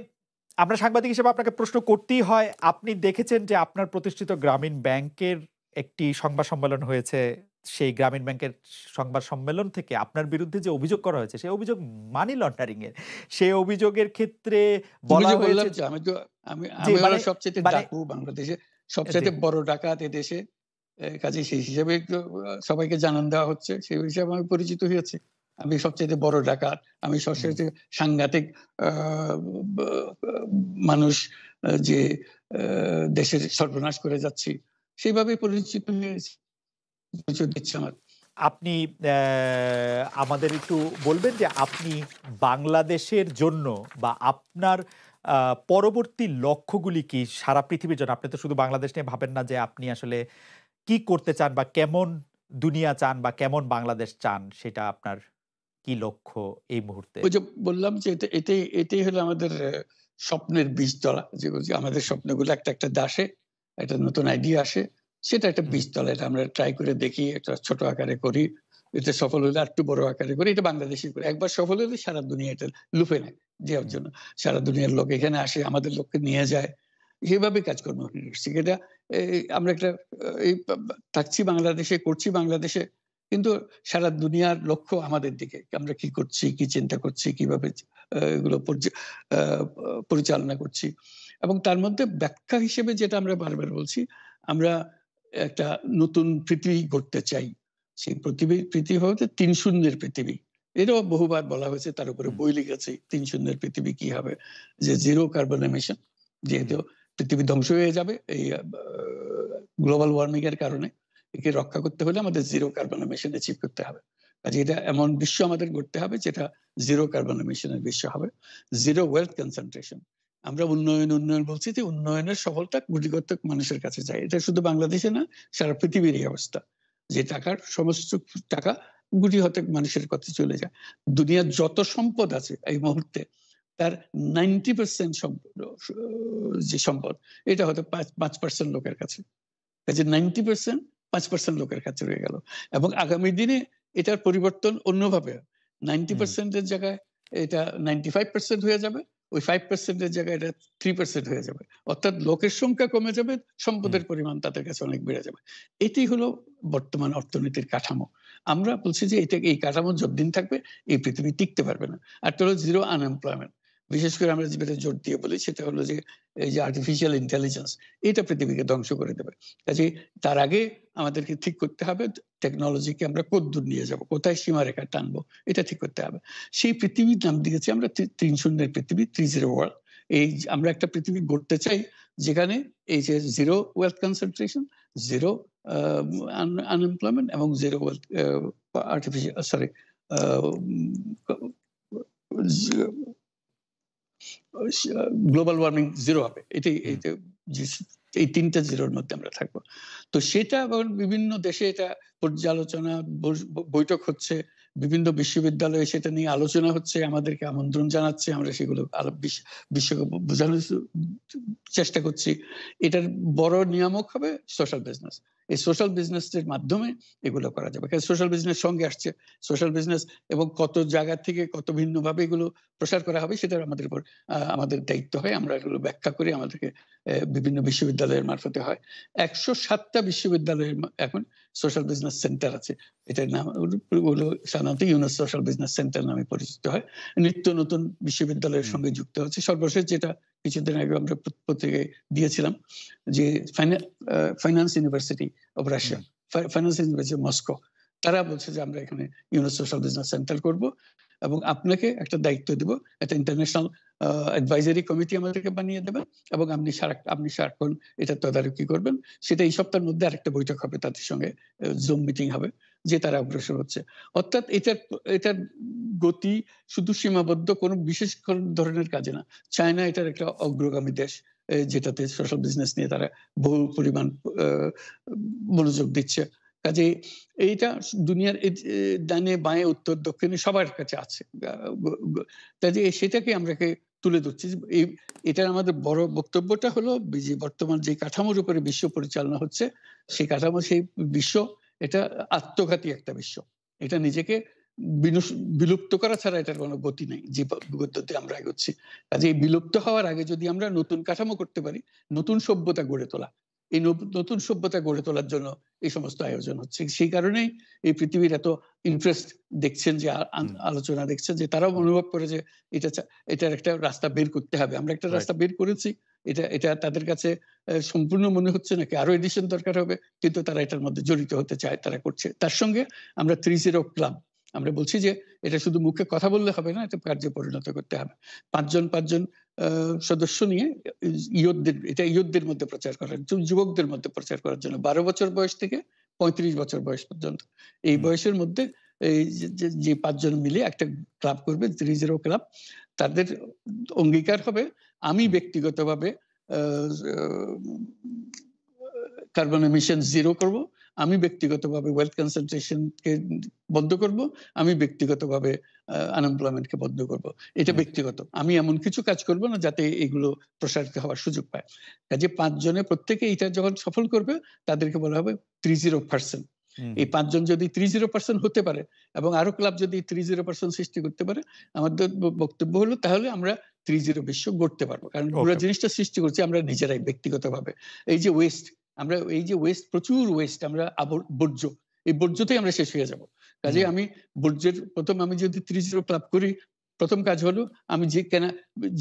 আমরা সাংবাদিক হিসেবে আপনাকে প্রশ্ন করতেই হয়। আপনি দেখেছেন যে আপনার প্রতিষ্ঠিত গ্রামীণ ব্যাংকের একটি সংবাদ সম্মেলন হয়েছে। সেই গ্রামীণ ব্যাংকের সংবাদ সম্মেলন থেকে আপনার বিরুদ্ধে যে অভিযোগ করা হয়েছে, সেই অভিযোগ মানি লন্ডারিং এর। সেই অভিযোগের ক্ষেত্রে বলা হয়েছে যে আমি হলো সবচেয়ে ডাকু বাংলাদেশে, সবচেয়ে বড় ডাকাত এদেশে। কাজেই সেই হিসেবে সবাইকে জানান দেওয়া হচ্ছে। সেই হিসাবে আমি পরিচিত হয়েছি। আমি সবচেয়ে বড় ডাকাত, আমি সবচেয়ে সাংঘাতিক মানুষ, যে দেশের সর্বনাশ করে যাচ্ছি, সেইভাবেই পরিচিত হয়েছি। পরিচয় দিচ্ছে আমার। আপনি আমাদের একটু বলবেন যে আপনি বাংলাদেশের জন্য বা আপনার পরবর্তী লক্ষ্যগুলি কি সারা পৃথিবীর জন্য? আপনি তো শুধু বাংলাদেশ নিয়ে ভাবেন না যে আপনি আসলে কি করতে চান বা কেমন দুনিয়া চান বা কেমন বাংলাদেশ চান সেটা আপনার কি লক্ষ্য এই মুহূর্তে? ওই যে বললাম যে এটাই হলো আমাদের স্বপ্নের বীজতলা। যেগুলো যে আমাদের স্বপ্নগুলো একটা আসে, একটা নতুন আইডিয়া আসে। সেটা একটা হুম, বীজতলা। এটা আমরা ট্রাই করে দেখি, একটা ছোট আকারে করি। এটা সফল হলে আরেকটু বড় আকারে করি। এটা বাংলাদেশে করি। একবার সফল হলে সারা দুনিয়া এটা লুফে নেয় দেওয়ার হুম, জন্য। সারা দুনিয়ার লোক এখানে আসে, আমাদের লোককে নিয়ে যায়। এভাবে কাজকর্ম করছি। এটা আমরা একটা এই থাকছি বাংলাদেশে, করছি বাংলাদেশে। কিন্তু সারা দুনিয়ার লক্ষ্য আমাদের দিকে। আমরা কি করছি, কি চিন্তা করছি, কিভাবে এগুলো আ পরিচালনা করছি। এবং তার মধ্যে ব্যাখ্যা হিসেবে যেটা আমরা বারবার বলছি, আমরা একটা নতুন পৃথিবী গড়তে চাই। সেই পৃথিবী হচ্ছে ৩ শূন্যের পৃথিবী। এটাও বহুবার বলা হয়েছে, তার উপরে হুম, বই লিখেছি। ৩ শূন্যের পৃথিবী কি হবে? যে জিরো কার্বন এমিশন, হুম, যেহেতু পৃথিবী ধ্বংস হয়ে যাবে এই গ্লোবাল ওয়ার্মিং এর কারণে। একে রক্ষা করতে হলে আমাদের জিরো কার্বন এমিশন অ্যাচিভ করতে হবে। কাজে এটা এমন বিশ্ব আমাদের গড়তে হবে যেটা জিরো কার্বন এমিশন এর বিশ্ব হবে। Zero wealth concentration. আমরা উন্নয়ন বলছি যে উন্নয়নের সফলতা কোটিগত মানুষের কাছে যায়। এটা শুধু বাংলাদেশে না, সারা পৃথিবীরই অবস্থা। যে সমস্ত টাকা গুটি হতেক মানুষের কাছে চলে যায়। দুনিয়ার যত সম্পদ আছে এই মুহূর্তে তার 90% যে সম্পদ এটা হয়তো ৫% লোকের কাছে। কাজে 90% ৫% লোকের কাছে রয়ে গেল। এবং আগামী দিনে এটার পরিবর্তন অন্যভাবে। হুম, 90% এর জায়গায় এটা 95% হয়ে যাবে। ওই 5% এর জায়গায় এটা 3% হয়ে যাবে। অর্থাৎ লোকের সংখ্যা কমে যাবে, হুম, সম্পদের পরিমাণ তাদের কাছে অনেক বেড়ে যাবে। এটাই হলো বর্তমান অর্থনীতির কাঠামো। আমরা বলছি যে এই কাঠামো যতদিন থাকবে এই পৃথিবী টিকতে পারবে না। আরেকটা হলো জিরো আনএমপ্লয়মেন্ট। বিশেষ করে আমরা যেটা জোর দিয়ে বলি সেটা হলো যে এই যে আর্টিফিশিয়াল ইন্টেলিজেন্স এটা পৃথিবীকে ধ্বংস করে দেবে। কাজেই তার আগে আমাদেরকে ঠিক করতে হবে টেকনোলজিকে আমরা কতদূর নিয়ে যাব, কোথায় সীমারেখা টানবো এটা ঠিক করতে হবে। সেই পৃথিবীর নাম দিয়েছি আমরা ৩ শূন্যের পৃথিবী, ৩-0 ওয়ার্ল্ড। আমরা একটা পৃথিবী গড়তে চাই যেখানে এই যে zero wealth concentration, zero unemployment এবং জিরো ওয়েলথ আর্টিফিশিয়াল সরি আ গ্লোবাল ওয়ার্মিং জিরো হবে। হুম, এই ৩ টা জিরোর মধ্যে আমরা থাকবো। তো সেটা আবার বিভিন্ন দেশে এটা পর্যালোচনা বৈঠক হচ্ছে। বিভিন্ন বিশ্ববিদ্যালয়ে সেটা নিয়ে আলোচনা হচ্ছে। আমাদেরকে আমন্ত্রণ জানাচ্ছে। আমরা সেগুলো বিশ্বকে বোঝানোর চেষ্টা করছি। এটার বড় নিয়ামক হবে সোশ্যাল বিজনেস। এই সোশ্যাল বিজনেস এর মাধ্যমে এগুলো করা যাবে। কারণ সোশ্যাল বিজনেস সঙ্গে আসছে। সোশ্যাল বিজনেস এবং কত জায়গা থেকে কত ভিন্নভাবে এগুলো প্রসার করা হবে সেটা আমাদের উপর আমাদের দায়িত্ব হয়। আমরা এগুলো ব্যাখ্যা করি আমাদেরকে বিভিন্ন বিশ্ববিদ্যালয়ের মারফতে হয়। ১০৭ টা বিশ্ববিদ্যালয়ের এখন সোশ্যাল বিজনেস সেন্টার আছে। এটার নাম ওগুলো সাধারণত ইউনুস সোশ্যাল বিজনেস সেন্টার নামে পরিচিত হয়। নিত্য নতুন বিশ্ববিদ্যালয়ের হুম, সঙ্গে যুক্ত হচ্ছে। সর্বশেষ যেটা কিছুদিন আগে আমরা পত্রিকায় দিয়েছিলাম যে finance university of Russia, hmm, finance university Moscow. তারা বলছে যে আমরা এখানে ইউনুস সোশ্যাল বিজনেস সেন্টার করব এবং আপনাকে একটা দায়িত্ব দিব। একটা ইন্টারন্যাশনাল অ্যাডভাইজারি কমিটি আমাদেরকে বানিয়ে দেবেন এবং আপনি সারাক্ষণ এটা তদারকি করবেন। সেটা এই সপ্তাহের মধ্যে আরেকটা বৈঠক হবে তাদের সঙ্গে জুম মিটিং হবে যে তারা অগ্রসর হচ্ছে। অর্থাৎ এটার গতি শুধু সীমাবদ্ধ কোনো বিশেষ ধরনের কাজে না। চায়না এটার একটা অগ্রগামী দেশ। যেটাতে সোশ্যাল বিজনেস নিয়ে তারা বহু পরিমাণ আ মনোযোগ দিচ্ছে। কাজেই এইটা দুনিয়ার ডানে, বাঁয়ে, উত্তর, দক্ষিণে সবার কাছে আছে। আ গ গ কাজেই সেটাকে আমরাকে তুলে ধরছি। এটার আমাদের বড় বক্তব্যটা হলো যে বর্তমান যে কাঠামোর উপরে বিশ্ব পরিচালনা হচ্ছে, সেই বিশ্ব এটা আত্মঘাতী একটা বিশ্ব। এটা নিজেকে বিনুস বিলুপ্ত করা ছাড়া এটার কোনো গতি নেই। যে পদ্ধতিতে আমরা এগোচ্ছি। কাজেই বিলুপ্ত হওয়ার আগে যদি আমরা নতুন কাঠামো করতে পারি, নতুন সভ্যতা গড়ে তোলা। এই নতুন সভ্যতা গড়ে তোলার জন্য এই সমস্ত আয়োজন হচ্ছে। সেই কারণেই এই পৃথিবীর এত ইন্টারেস্ট দেখছেন যে হুম, আলোচনা দেখছেন যে তারাও হুম, অনুভব করে যে এটা এটার একটা রাস্তা বের করতে হবে। আমরা একটা রাইট। রাস্তা বের করেছি। এটা তাদের কাছে সম্পূর্ণ মনে হচ্ছে নাকি আরো এডিশন দরকার হবে। কিন্তু তারা এটার মধ্যে জড়িত হতে চায়, তারা করছে। তার সঙ্গে আমরা ৩-0 ক্লাব। আমরা বলছি যে এটা শুধু মুখে কথা বললে হবে না, এটা কার্যে পরিণত করতে হবে। ৫ জন আ সদস্য নিয়ে ইয়ুথদের মধ্যে প্রচার করার যুবকদের মধ্যে প্রচার করার জন্য ১২ বছর বয়স থেকে ৩৫ বছর বয়স পর্যন্ত। এই হুম, বয়সের মধ্যে এই যে ৫ জন মিলে একটা ক্লাব করবে ৩-0 ক্লাব। তাদের অঙ্গীকার হবে আমি ব্যক্তিগতভাবে কার্বন এমিশন জিরো করব, আমি ব্যক্তিগতভাবে ওয়েলথ কনসেন্ট্রেশনকে বন্ধ করব, আমি ব্যক্তিগতভাবে আনএমপ্লয়মেন্টকে বন্ধ করব। এটা ব্যক্তিগত, আমি এমন কিছু কাজ করব না যাতে এগুলো প্রসারিত হওয়ার সুযোগ পায়। কাজে 5 জনে প্রত্যেকে এটা যখন সফল করবে তাদেরকে বলা হবে 30%। এই 5 জন যদি 30% হতে পারে এবং আরো ক্লাব যদি 30% সৃষ্টি করতে পারে, আমাদের বক্তব্য হলো তাহলে আমরা 30 বিশ্ব গড়তে পারবো। কারণ পুরো জিনিসটা সৃষ্টি করছি আমরা নিজেরাই ব্যক্তিগতভাবে। এই যে ওয়েস্ট, আমরা এই যে ওয়েস্ট, প্রচুর ওয়েস্ট, আমরা বর্জ্য, এই বর্জ্যতেই আমরা শেষ হয়ে যাব। কাজে আমি বর্জ্যের আমি যদি 30 ক্লাব করি, প্রথম কাজ হলো আমি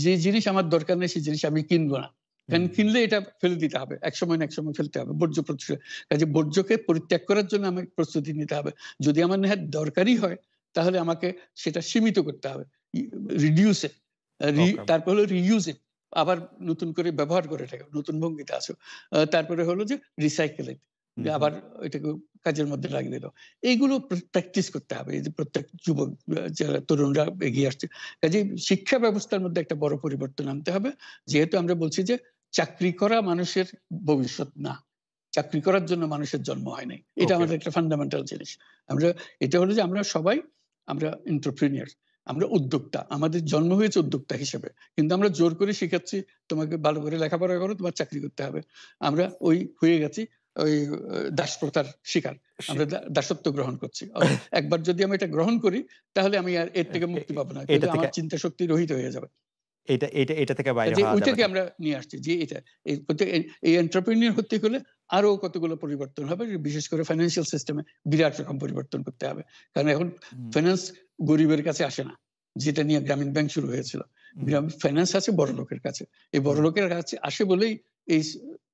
যে জিনিস আমার দরকার নেই সেই জিনিস আমি কিনবো না। কারণ কিনলে এটা ফেলে দিতে হবে, এক সময় না এক সময় ফেলতে হবে। বর্জ্য প্রতিষ্ঠা, কাজে বর্জ্যকে পরিত্যাগ করার জন্য আমাকে প্রস্তুতি নিতে হবে। যদি আমার নেহাত দরকারই হয় তাহলে আমাকে সেটা সীমিত করতে হবে, রিডিউস ইট, তারপর হলো রিইউজ ইট, আবার নতুন করে ব্যবহার করে এটাকে নতুন ভঙ্গিতে আসো। তারপরে হলো যে রিসাইকেল, আবার এটাকে কাজের মধ্যে লাগিয়ে দিল। এইগুলো প্র্যাকটিস করতে হবে। এই যে প্রত্যেক যুবক, যারা তরুণরা এগিয়ে আসছে, কাজে শিক্ষা ব্যবস্থার মধ্যে একটা বড় পরিবর্তন আনতে হবে। যেহেতু আমরা বলছি যে চাকরি করা মানুষের ভবিষ্যৎ না, চাকরি করার জন্য মানুষের জন্ম হয় নাই, এটা আমাদের একটা ফান্ডামেন্টাল জিনিস। এটা হলো যে আমরা সবাই এন্টারপ্রেনিউর, আমরা উদ্যোক্তা, আমাদের জন্ম হয়েছে উদ্যোক্তা হিসেবে, কিন্তু আমরা জোর করে শিখাচ্ছি তোমাকে ভালো করে লেখাপড়া করো, তোমার চাকরি করতে হবে। আমরা ওই হয়ে গেছি ওই দাসপ্রথার শিকার, আমরা দাসত্ব গ্রহণ করছি। একবার যদি আমি এটা গ্রহণ করি তাহলে আমি আর এর থেকে মুক্তি পাবো না, কিন্তু আমার চিন্তা শক্তি রহিত হয়ে যাবে। এটা থেকে বাইরে হওয়া যাবে। ওইটাকে আমরা নিয়ে আসছি যে এই এন্টারপ্রেনিউর হতে গেলে আরো কতগুলো পরিবর্তন হবে, বিশেষ করে ফাইন্যান্সিয়াল সিস্টেমে বিরাট রকম পরিবর্তন করতে হবে। কারণ এখন ফাইন্যান্স গরিবের কাছে আসে না, যেটা নিয়ে গ্রামীণ ব্যাংক শুরু হয়েছিল। ফাইন্যান্স আছে বড় লোকের কাছে, এই বড় লোকের কাছে আসে বলেই এই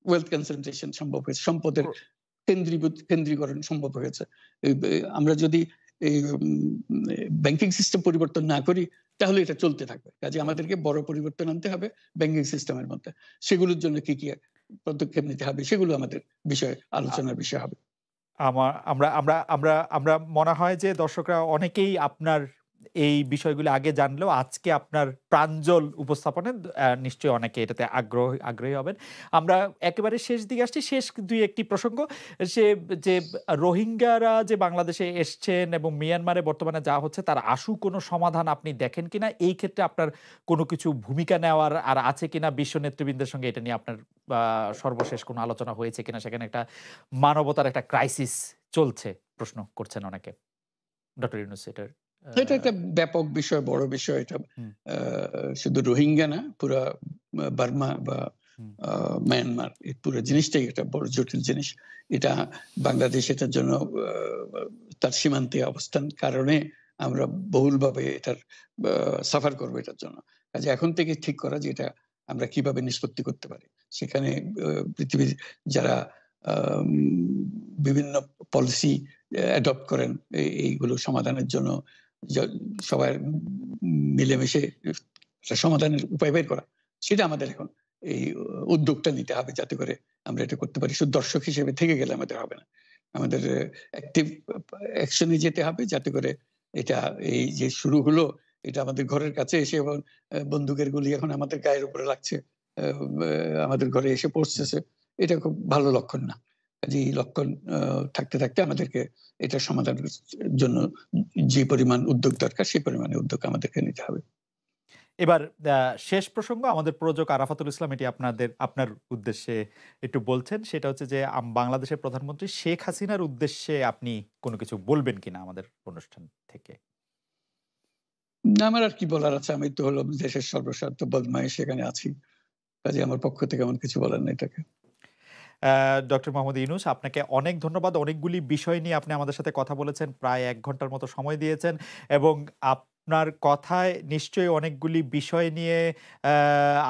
ওয়েলথ কনসেন্ট্রেশন সম্ভব হয়েছে, সম্পদের কেন্দ্রীকরণ সম্ভব হয়েছে। আমরা যদি এই ব্যাংকিং সিস্টেম পরিবর্তন না করি তাহলে এটা চলতে থাকবে। কাজে আমাদেরকে বড় পরিবর্তন আনতে হবে ব্যাংকিং সিস্টেমের মধ্যে। সেগুলোর জন্য কি কি পদক্ষেপ নিতে হবে সেগুলো আমাদের বিষয় আলোচনার বিষয় হবে। আমরা মনে হয় যে দর্শকরা অনেকেই আপনার এই বিষয়গুলো আগে জানলেও আজকে আপনার প্রাঞ্জল উপস্থাপনে নিশ্চয়ই অনেকে এটাতে আগ্রহী হবেন। আমরা একেবারে শেষ দিকে আসছি। শেষ দুই একটি প্রসঙ্গ, যে রোহিঙ্গারা যে বাংলাদেশে এসছেন এবং মিয়ানমারে বর্তমানে যা হচ্ছে তার আশু কোনো সমাধান আপনি দেখেন কিনা, এই ক্ষেত্রে আপনার কোনো কিছু ভূমিকা নেওয়ার আর আছে কিনা, বিশ্ব নেতৃবৃন্দের সঙ্গে এটা নিয়ে আপনার সর্বশেষ কোনো আলোচনা হয়েছে কিনা, সেখানে একটা মানবতার একটা ক্রাইসিস চলছে প্রশ্ন করছেন অনেকে। ডক্টর ইউনূস, এটা একটা ব্যাপক বিষয়, বড় বিষয়। এটা শুধু রোহিঙ্গা না, পুরা বার্মা বা মায়ানমার, এই পুরো জিনিসটাই একটা বড় জটিল জিনিস। এটা বাংলাদেশ এটার জন্য তার সীমান্তে অবস্থান কারণে আমরা বহুলভাবে এটার সাফার করবো এটার জন্য। কাজে এখন থেকে ঠিক করা যে এটা আমরা কিভাবে নিষ্পত্তি করতে পারি। সেখানে পৃথিবীর যারা বিভিন্ন পলিসি অ্যাডপ্ট করেন এইগুলো সমাধানের জন্য, সবাই মিলেমিশে সমাধানের উপায় বের করা, সেটা আমাদের এখন এই উদ্যোগটা নিতে হবে যাতে করে আমরা এটা করতে পারি। শুধু দর্শক হিসেবে থেকে গেলে আমাদের হবে না, আমাদের অ্যাক্টিভ অ্যাকশনে যেতে হবে যাতে করে এটা এই যে শুরু হলো এটা আমাদের ঘরের কাছে এসে, এবং বন্দুকের গুলি এখন আমাদের গায়ের উপরে লাগছে, আমাদের ঘরে এসে পৌঁছতেছে, এটা খুব ভালো লক্ষণ না। কাজে এই লক্ষণ থাকতে থাকতে আমাদেরকে এটা সমাধানের জন্য যে পরিমাণ উদ্যোগ দরকার সেই পরিমাণে উদ্যোগ আমাদেরকে নিতে হবে। এবার শেষ প্রসঙ্গ, আমাদের প্রযোজক আরাফাতুল ইসলাম এটি আপনার উদ্দেশ্যে একটু বলছেন, সেটা হচ্ছে যে বাংলাদেশের প্রধানমন্ত্রী শেখ হাসিনার উদ্দেশ্যে আপনি কোনো কিছু বলবেন কিনা আমাদের অনুষ্ঠান থেকে? না, আমার আর কি বলার আছে, আমি তো হলো দেশের সর্বস্বার্থ বদমাইশ সেখানে আছি, কাজে আমার পক্ষ থেকে এমন কিছু বলার নেই এটাকে। ডক্টর মোহাম্মদ ইউনূস, আপনাকে অনেক ধন্যবাদ। অনেকগুলি বিষয় নিয়ে আপনি আমাদের সাথে কথা বলেছেন, প্রায় 1 ঘন্টার মতো সময় দিয়েছেন, এবং আপনার কথায় নিশ্চয়ই অনেকগুলি বিষয় নিয়ে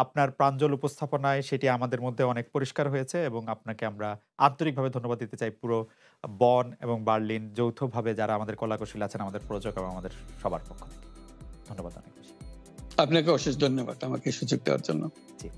আপনার প্রাঞ্জল উপস্থাপনায় সেটি আমাদের মধ্যে অনেক পরিষ্কার হয়েছে, এবং আপনাকে আমরা আন্তরিকভাবে ধন্যবাদ দিতে চাই পুরো বন এবং বার্লিন যৌথভাবে যারা আমাদের কলাকুশলী আছেন, আমাদের প্রযোজক এবং আমাদের সবার পক্ষ থেকে ধন্যবাদ। অনেক বেশি আপনাকে অশেষ ধন্যবাদ আমাকে সুযোগ দেওয়ার জন্য। জি।